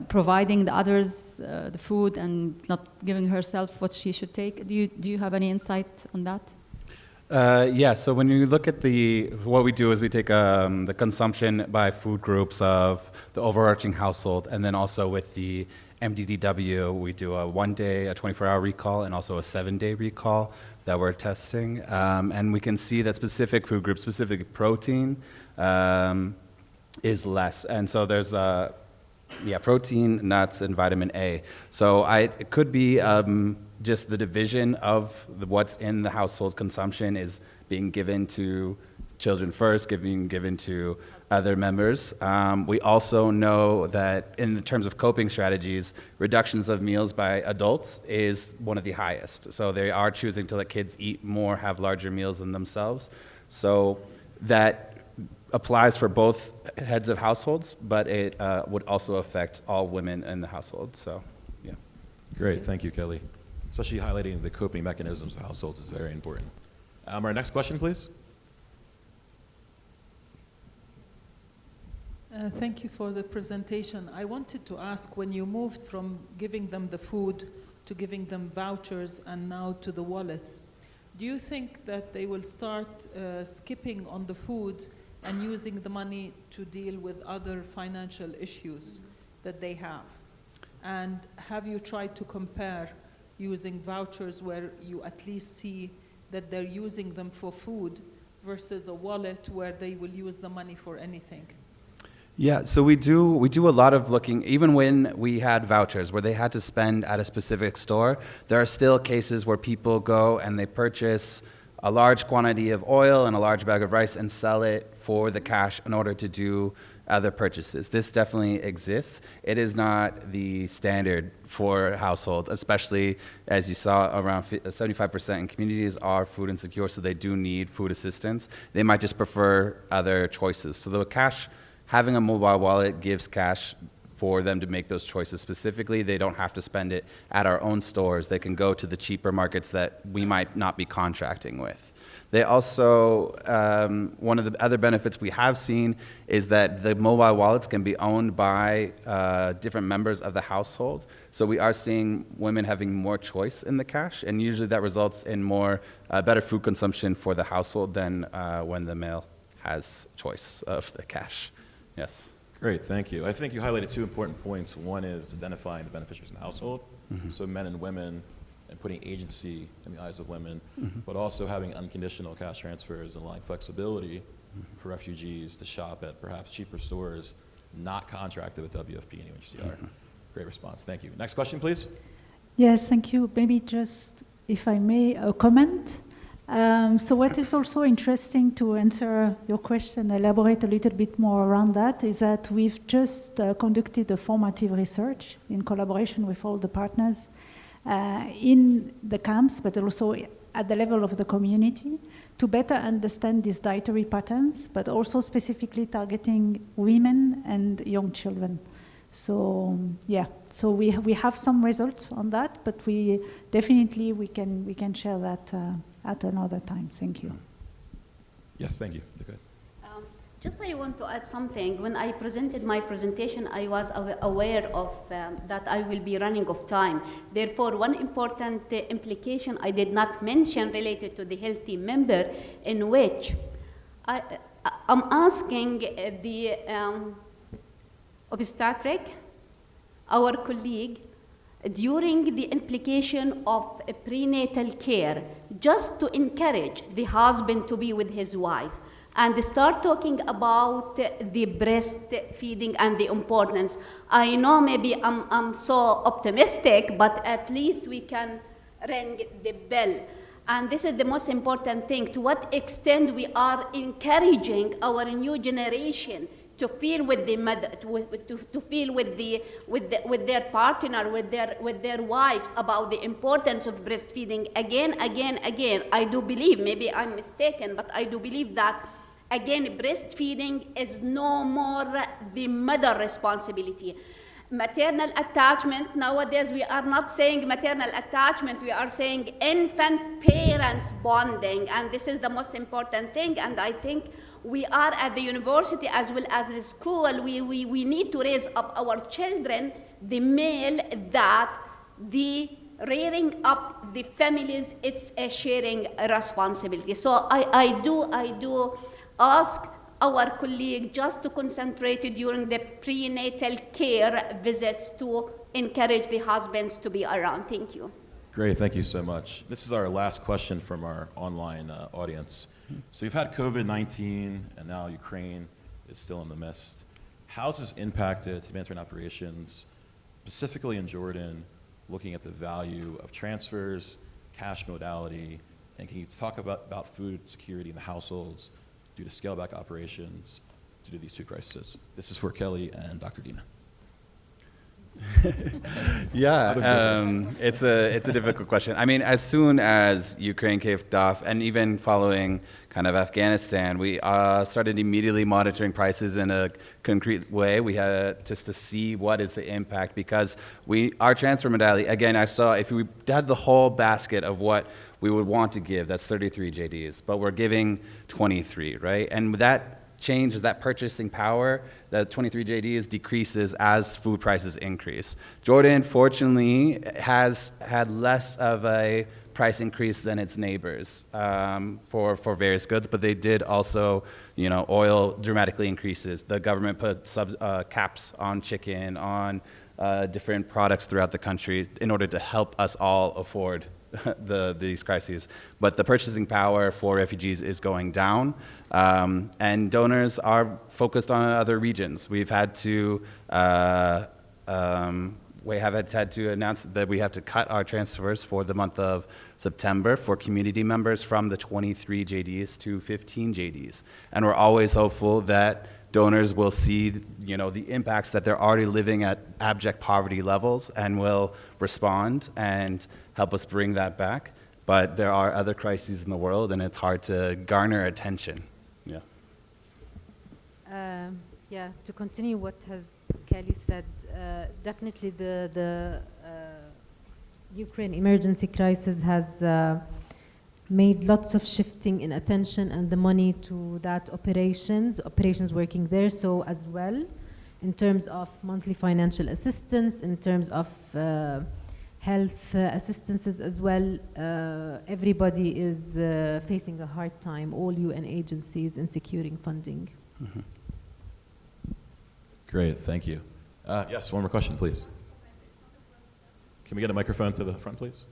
providing the others the food and not giving herself what she should take? Do you have any insight on that? Yeah, so when you look at what we do is we take the consumption by food groups of the overarching household, and then also with the MDDW, we do a 1-day, a 24-hour recall, and also a 7-day recall that we're testing. And we can see that specific food groups, specifically protein, is less. And so there's protein, nuts, and vitamin A. So it could be just the division of what's in the household consumption is being given to children first, given to other members. We also know that in terms of coping strategies, reductions of meals by adults is one of the highest. So they are choosing to let kids eat more, have larger meals than themselves. So that applies for both heads of households, but it would also affect all women in the household. So, yeah. Great, thank you, Kelly. Especially highlighting the coping mechanisms of households is very important. Our next question, please. Thank you for the presentation. I wanted to ask, when you moved from giving them the food to giving them vouchers and now to the wallets, do you think that they will start skipping on the food and using the money to deal with other financial issues that they have? And have you tried to compare using vouchers where you at least see that they're using them for food versus a wallet where they will use the money for anything? Yeah, so we do a lot of looking, even when we had vouchers where they had to spend at a specific store, there are still cases where people go and they purchase a large quantity of oil and a large bag of rice and sell it for the cash in order to do other purchases. This definitely exists. It is not the standard for households, especially as you saw, around 75% in communities are food insecure, so they do need food assistance. They might just prefer other choices. So the cash, having a mobile wallet gives cash for them to make those choices specifically. They don't have to spend it at our own stores. They can go to the cheaper markets that we might not be contracting with. They also, one of the other benefits we have seen is that the mobile wallets can be owned by different members of the household. So we are seeing women having more choice in the cash, and usually that results in more better food consumption for the household than when the male has choice of the cash. Yes. Great, thank you. I think you highlighted two important points. One is identifying the beneficiaries in the household, so men and women, and putting agency in the eyes of women, but also having unconditional cash transfers and allowing flexibility for refugees to shop at perhaps cheaper stores, not contracted with WFP and UNHCR. Great response, thank you. Next question, please. Yes, thank you. Maybe just, if I may, a comment. So what is also interesting, to answer your question, elaborate a little bit more around that, is that we've just conducted a formative research in collaboration with all the partners in the camps, but also at the level of the community, to better understand these dietary patterns, but also specifically targeting women and young children. So yeah, so we have some results on that, but we can share that at another time. Thank you. Yes, thank you. Good. Just I want to add something. When I presented my presentation, I was aware of that I will be running of time. Therefore, one important implication I did not mention related to the healthy member, in which I'm asking the obstetric, our colleague, during the implication of prenatal care, just to encourage the husband to be with his wife and start talking about the breastfeeding and the importance. I know maybe I'm so optimistic, but at least we can ring the bell. And this is the most important thing, to what extent we are encouraging our new generation to feel with the mother, to feel with their partner, with their wives, about the importance of breastfeeding. Again. I do believe, maybe I'm mistaken, but I do believe that, again, breastfeeding is no more the mother responsibility. Maternal attachment, nowadays we are not saying maternal attachment, we are saying infant-parents bonding, and this is the most important thing. And I think we are at the university as well as the school, we need to raise up our children, the male, that the rearing up the families, it's a sharing responsibility. So I do ask our colleague just to concentrate during the prenatal care visits to encourage the husbands to be around. Thank you. Great, thank you so much. This is our last question from our online audience. So you've had COVID-19, and now Ukraine is still in the midst. How has this impacted humanitarian operations, specifically in Jordan, looking at the value of transfers, cash modality, and can you talk about food security in the households due to scale-back operations due to these two crises? This is for Kelly and Dr. Dina. Yeah, it's a difficult question. I mean, as soon as Ukraine kicked off, and even following kind of Afghanistan, we started immediately monitoring prices in a concrete way. We had just to see what is the impact, because our transfer modality, again, I saw if we had the whole basket of what we would want to give, that's 33 JDs, but we're giving 23, right? And that changes, that purchasing power, that 23 JDs decreases as food prices increase. Jordan, fortunately, has had less of a price increase than its neighbors for various goods, but they did also, oil dramatically increases. The government put caps on chicken, on different products throughout the country in order to help us all afford these crises. But the purchasing power for refugees is going down, and donors are focused on other regions. We've had to announce that we have to cut our transfers for the month of September for community members from the 23 JDs to 15 JDs. And we're always hopeful that donors will see, the impacts, that they're already living at abject poverty levels, and will respond and help us bring that back. But there are other crises in the world, and it's hard to garner attention. Yeah. Yeah, to continue what has Kelly said, definitely the Ukraine emergency crisis has made lots of shifting in attention and the money to that operations working there. So as well, in terms of monthly financial assistance, in terms of health assistances as well, everybody is facing a hard time, all UN agencies, in securing funding. Mm-hmm. Great, thank you. Yes, one more question, please. Can we get a microphone to the front, please?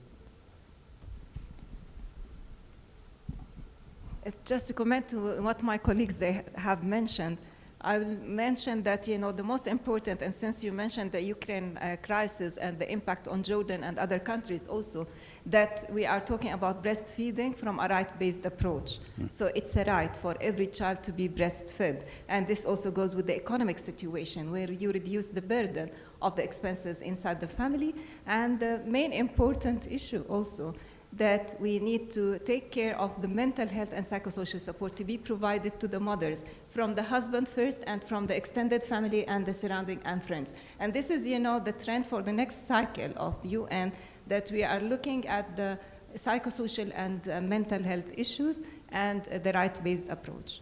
Just to comment to what my colleagues they have mentioned, I will mention that, you know, the most important, and since you mentioned the Ukraine crisis and the impact on Jordan and other countries also, that we are talking about breastfeeding from a right-based approach. So it's a right for every child to be breastfed. And this also goes with the economic situation where you reduce the burden of the expenses inside the family. And the main important issue also, that we need to take care of the mental health and psychosocial support to be provided to the mothers from the husband first and from the extended family and the surrounding and friends. And this is, you know, the trend for the next cycle of UN, that we are looking at the psychosocial and mental health issues and the right-based approach.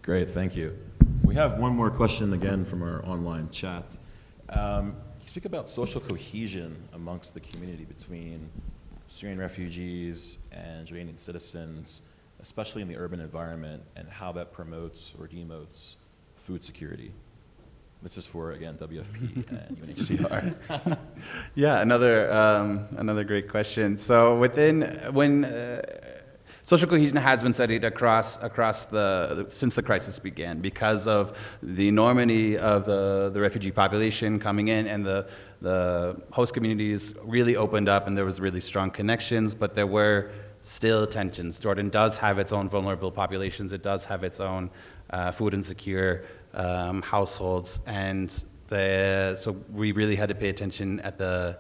Great, thank you. We have one more question again from our online chat. Can you speak about social cohesion amongst the community between Syrian refugees and Jordanian citizens, especially in the urban environment, and how that promotes or demotes food security? This is for, again, WFP and UNHCR. Yeah, another great question. So social cohesion has been studied across since the crisis began, because of the enormity of the refugee population coming in, and the host communities really opened up and there was really strong connections, but there were still tensions. Jordan does have its own vulnerable populations. It does have its own food insecure households, and so we really had to pay attention at the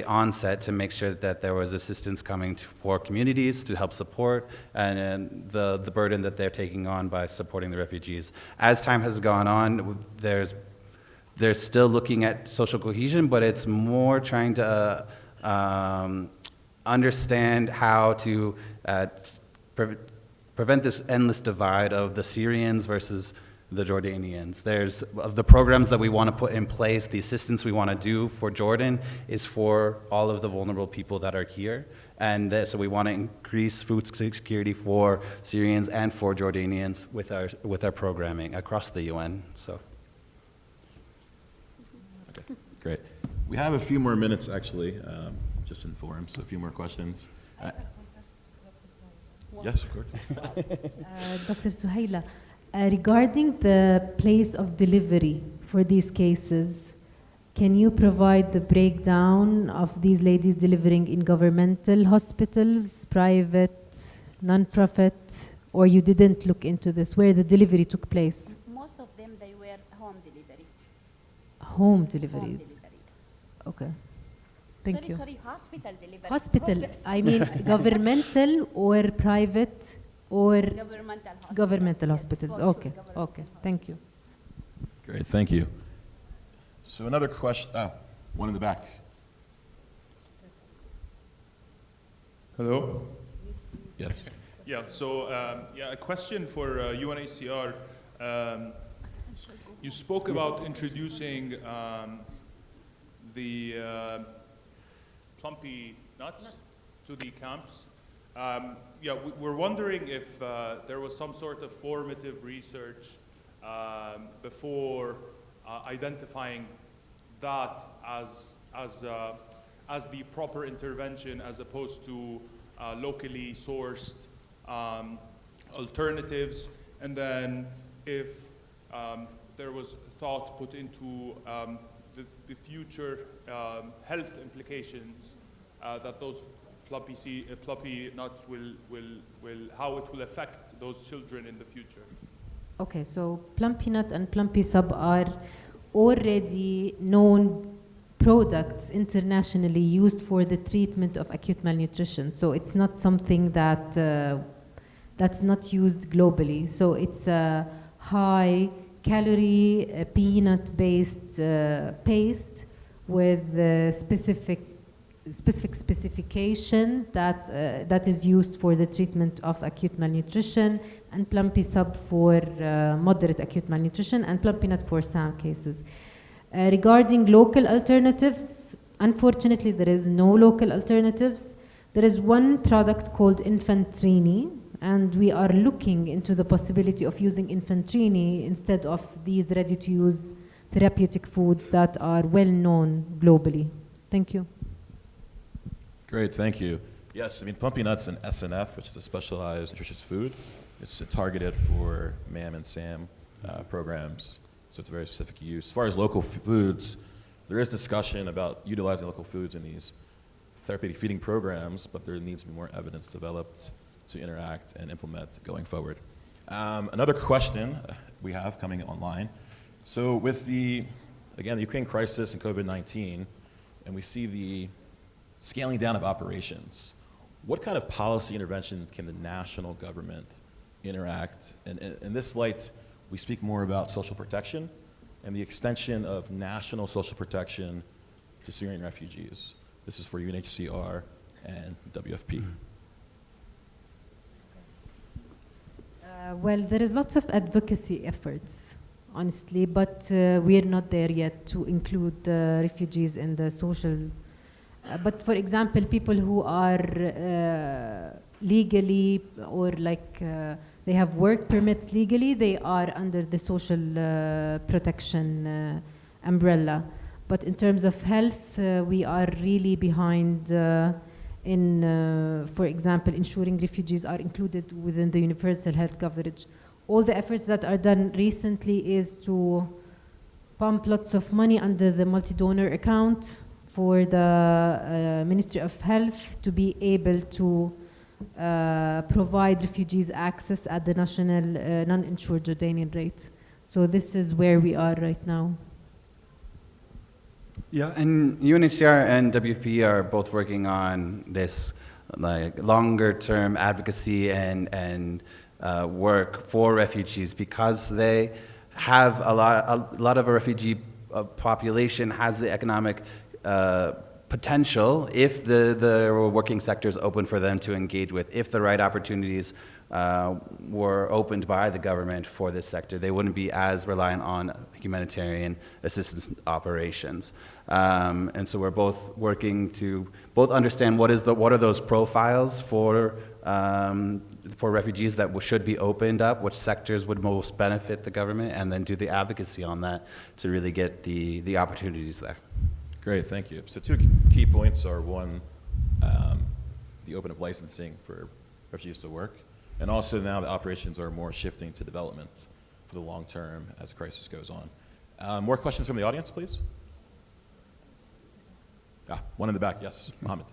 onset to make sure that there was assistance coming for communities to help support and the burden that they're taking on by supporting the refugees. As time has gone on, they're still looking at social cohesion, but it's more trying to understand how to prevent this endless divide of the Syrians versus the Jordanians. There's the programs that we want to put in place, the assistance we want to do for Jordan is for all of the vulnerable people that are here. And so we want to increase food security for Syrians and for Jordanians with our programming across the UN. So. Okay, great. We have a few more minutes, actually, just in forum, so a few more questions. Yes, of course. Dr. Suhaila, regarding the place of delivery for these cases, can you provide the breakdown of these ladies delivering in governmental hospitals, private, non-profit, or you didn't look into this, where the delivery took place? Most of them, they were home delivery. Home deliveries? Home delivery, yes. Okay. Thank you. Sorry, hospital delivery. Hospital. I mean governmental or private or governmental hospitals. Yes, okay. Sure, Okay. Thank you. Great. Thank you. So another question. One in the back. Hello. Yes. Yeah. So a question for UNHCR. You spoke about introducing the plumpy nuts to the camps. We're wondering if there was some sort of formative research before identifying that as the proper intervention, as opposed to locally sourced alternatives, and then if there was thought put into the future health implications that those plumpy nuts how it will affect those children in the future. Okay, so plumpy nut and plumpy sub are already known products internationally used for the treatment of acute malnutrition. So it's not something that that's not used globally. So it's a high calorie peanut-based paste with specific specifications that is used for the treatment of acute malnutrition, and Plumpy Sub for moderate acute malnutrition, and Plumpy Nut for some cases. Regarding local alternatives, unfortunately there is no local alternatives. There is one product called Infantrini, and we are looking into the possibility of using Infantrini instead of these ready-to-use therapeutic foods that are well known globally. Thank you. Great, thank you. Yes, I mean, Plumpy Nuts and SNF, which is a specialized nutritious food, it's targeted for MAM and SAM programs, so it's a very specific use. As far as local foods, there is discussion about utilizing local foods in these therapeutic feeding programs, but there needs to be more evidence developed to interact and implement going forward. Another question we have coming online. So with the Ukraine crisis and COVID-19, and we see the scaling down of operations, what kind of policy interventions can the national government interact? And in this light, we speak more about social protection and the extension of national social protection to Syrian refugees. This is for UNHCR and WFP. Well, there is lots of advocacy efforts, honestly, but we're not there yet to include refugees in the social. But for example, people who are legally or they have work permits legally, they are under the social protection umbrella. But in terms of health, we are really behind in, for example, ensuring refugees are included within the universal health coverage. All the efforts that are done recently is to pump lots of money under the multi-donor account for the Ministry of Health to be able to provide refugees access at the national non-insured Jordanian rate. So this is where we are right now. Yeah, and UNHCR and WFP are both working on this longer-term advocacy and work for refugees, because they have a lot of a refugee population has the economic potential if the working sector is open for them to engage with, if the right opportunities were opened by the government for this sector, they wouldn't be as reliant on humanitarian assistance operations. And so we're both working to both understand what are those profiles for refugees that should be opened up, which sectors would most benefit the government, and then do the advocacy on that to really get the opportunities there. Great, thank you. So two key points are, one, the opening of licensing for refugees to work, and also now the operations are more shifting to development for the long term as the crisis goes on. More questions from the audience, please? One in the back, yes, Mohammed.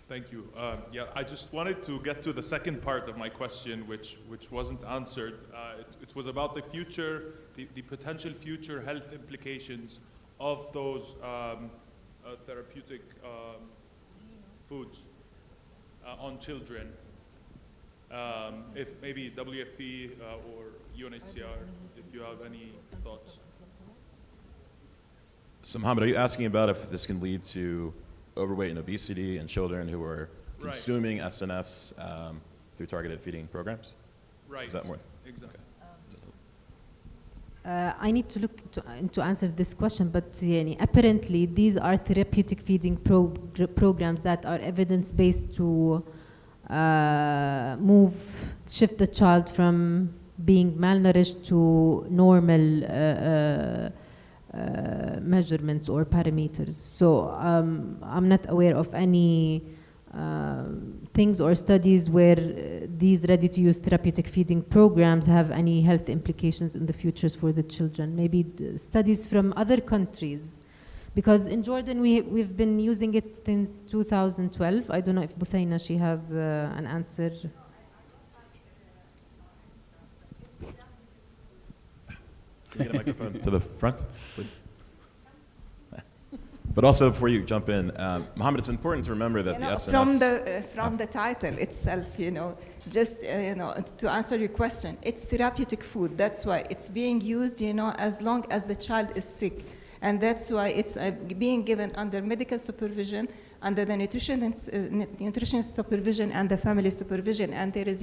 Thank you. Yeah, I just wanted to get to the second part of my question, which wasn't answered. It was about the future, the potential future health implications of those therapeutic foods on children. If maybe WFP or UNHCR, if you have any thoughts. So Mohammed, are you asking about if this can lead to overweight and obesity in children who are consuming SNFs through targeted feeding programs? Right. Is that more? Exactly. I need to look to answer this question, but apparently these are therapeutic feeding programs that are evidence-based to shift the child from being malnourished to normal measurements or parameters. So I'm not aware of any things or studies where these ready-to-use therapeutic feeding programs have any health implications in the futures for the children. Maybe studies from other countries, because in Jordan we've been using it since 2012. I don't know if Buthaina, she has an answer. Can you get a microphone to the front, please? But also, before you jump in, Mohammed, it's important to remember that the SNFs... From the title itself, just to answer your question, it's therapeutic food. That's why it's being used, as long as the child is sick. And that's why it's being given under medical supervision, under the nutritionist supervision and the family supervision. And there is,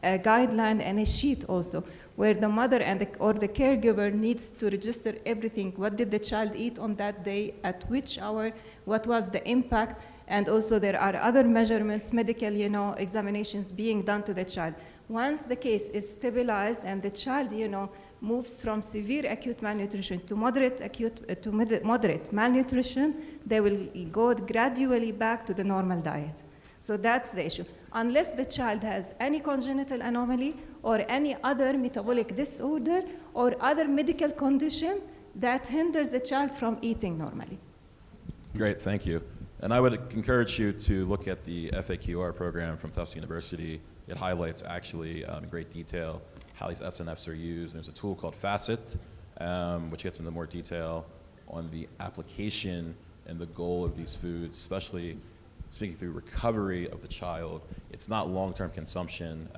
a guideline and a sheet also, where the mother or the caregiver needs to register everything. What did the child eat on that day, at which hour, what was the impact, and also there are other measurements, medical, examinations being done to the child. Once the case is stabilized and the child, moves from severe acute malnutrition to moderate malnutrition, they will go gradually back to the normal diet. So that's the issue. Unless the child has any congenital anomaly or any other metabolic disorder or other medical condition that hinders the child from eating normally. Great, thank you. And I would encourage you to look at the FAQR program from Tufts University. It highlights actually in great detail how these SNFs are used. There's a tool called FACET, which gets into more detail on the application and the goal of these foods, especially speaking through recovery of the child. It's not long-term consumption,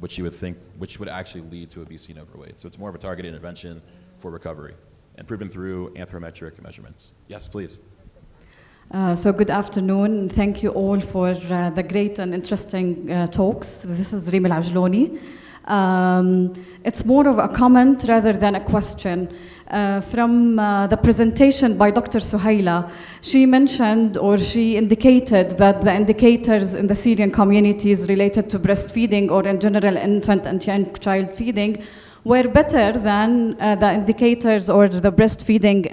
which you would think, which would actually lead to obesity and overweight. So it's more of a targeted intervention for recovery and proven through anthropometric measurements. Yes, please. So good afternoon. Thank you all for the great and interesting talks. This is Rima Al-Ajloni. It's more of a comment rather than a question. From the presentation by Dr. Suhaila, she mentioned or she indicated that the indicators in the Syrian communities related to breastfeeding or in general infant and young child feeding were better than the indicators or the breastfeeding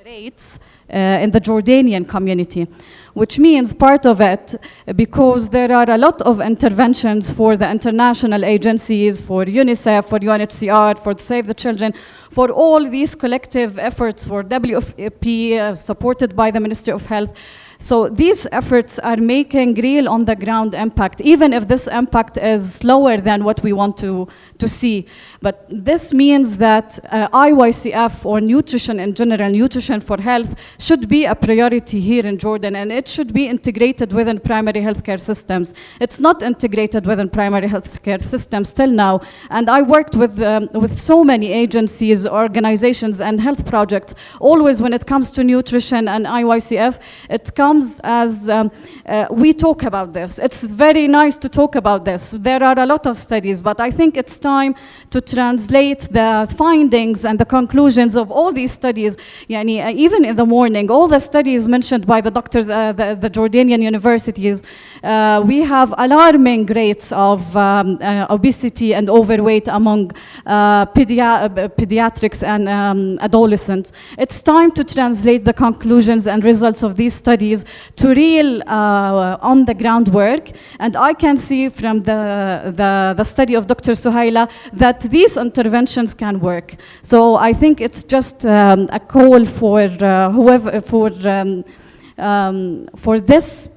rates in the Jordanian community, which means part of it, because there are a lot of interventions for the international agencies, for UNICEF, for UNHCR, for Save the Children, for all these collective efforts, for WFP, supported by the Ministry of Health. So these efforts are making real on-the-ground impact, even if this impact is slower than what we want to see. But this means that IYCF, or nutrition in general, nutrition for health, should be a priority here in Jordan, and it should be integrated within primary healthcare systems. It's not integrated within primary healthcare systems till now, and I worked with so many agencies, organizations, and health projects. Always when it comes to nutrition and IYCF, it comes as we talk about this. It's very nice to talk about this. There are a lot of studies, but I think it's time to translate the findings and the conclusions of all these studies. Even in the morning, all the studies mentioned by the doctors, the Jordanian universities, we have alarming rates of obesity and overweight among pediatrics and adolescents. It's time to translate the conclusions and results of these studies to real on-the-ground work. And I can see from the study of Dr. Suhaila that these interventions can work. So I think it's just a call for whoever, for this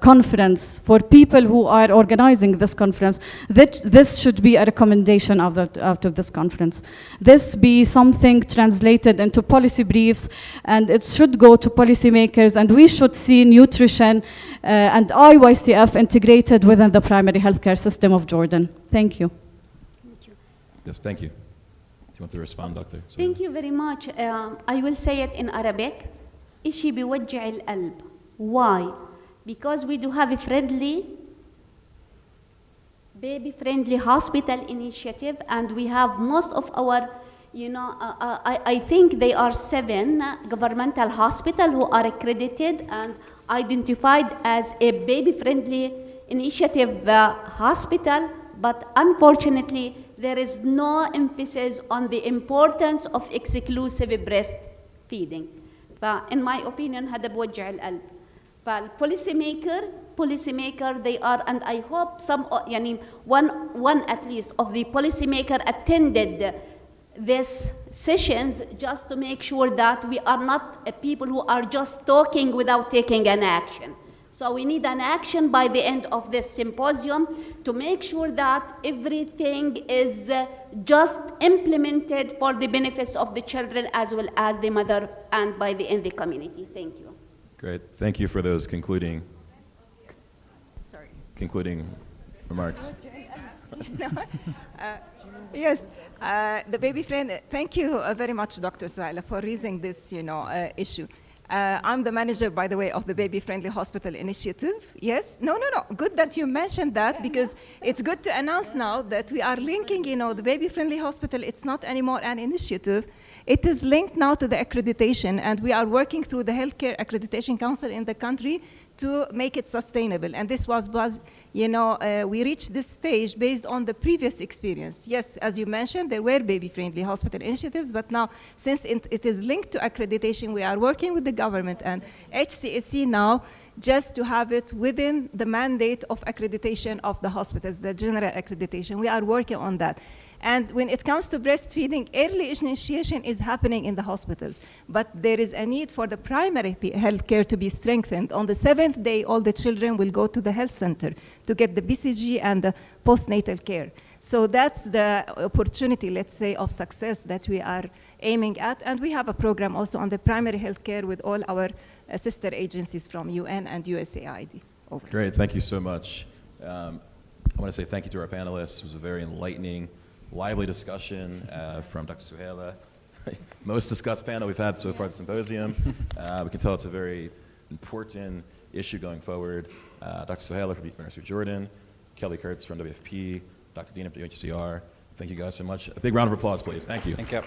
conference, for people who are organizing this conference, that this should be a recommendation out of this conference. This be something translated into policy briefs, and it should go to policymakers, and we should see nutrition and IYCF integrated within the primary healthcare system of Jordan. Thank you. Yes, thank you. Do you want to respond, Doctor? Thank you very much. I will say it in Arabic. إشي بيوجع القلب. Why? Because we do have a baby-friendly hospital initiative, and we have most of our, I think they are 7 governmental hospitals who are accredited and identified as a baby-friendly initiative hospital, but unfortunately, there is no emphasis on the importance of exclusive breastfeeding. In my opinion, هذا بوجع القلب. policymaker they are, and I hope one at least of the policymaker attended these sessions just to make sure that we are not people who are just talking without taking an action. So we need an action by the end of this symposium to make sure that everything is just implemented for the benefits of the children as well as the mother and by the end the community. Thank you. Great. Thank you for those concluding remarks. Yes, the baby friend. Thank you very much, Dr. Suhaila, for raising this, issue. I'm the manager, by the way, of the Baby Friendly Hospital Initiative. Yes? No. Good that you mentioned that, because it's good to announce now that we are linking, the Baby Friendly Hospital. It's not anymore an initiative. It is linked now to the accreditation, and we are working through the Healthcare Accreditation Council in the country to make it sustainable. And this was, we reached this stage based on the previous experience. Yes, as you mentioned, there were baby-friendly hospital initiatives, but now, since it is linked to accreditation, we are working with the government and HCSC now just to have it within the mandate of accreditation of the hospitals, the general accreditation. We are working on that. And when it comes to breastfeeding, early initiation is happening in the hospitals, but there is a need for the primary health care to be strengthened. On the 7th day, all the children will go to the health center to get the BCG and the postnatal care. So that's the opportunity, let's say, of success that we are aiming at. And we have a program also on the primary health care with all our sister agencies from UN and USAID. Over. Great, thank you so much. I want to say thank you to our panelists. It was a very enlightening, lively discussion from Dr. Suhaila, most discussed panel we've had so far at the symposium. We can tell it's a very important issue going forward. Dr. Suhaila from the University of Jordan, Kelly Kurz from WFP, Dr. Dina from UNHCR. Thank you guys so much. A big round of applause, please. Thank you. Thank you.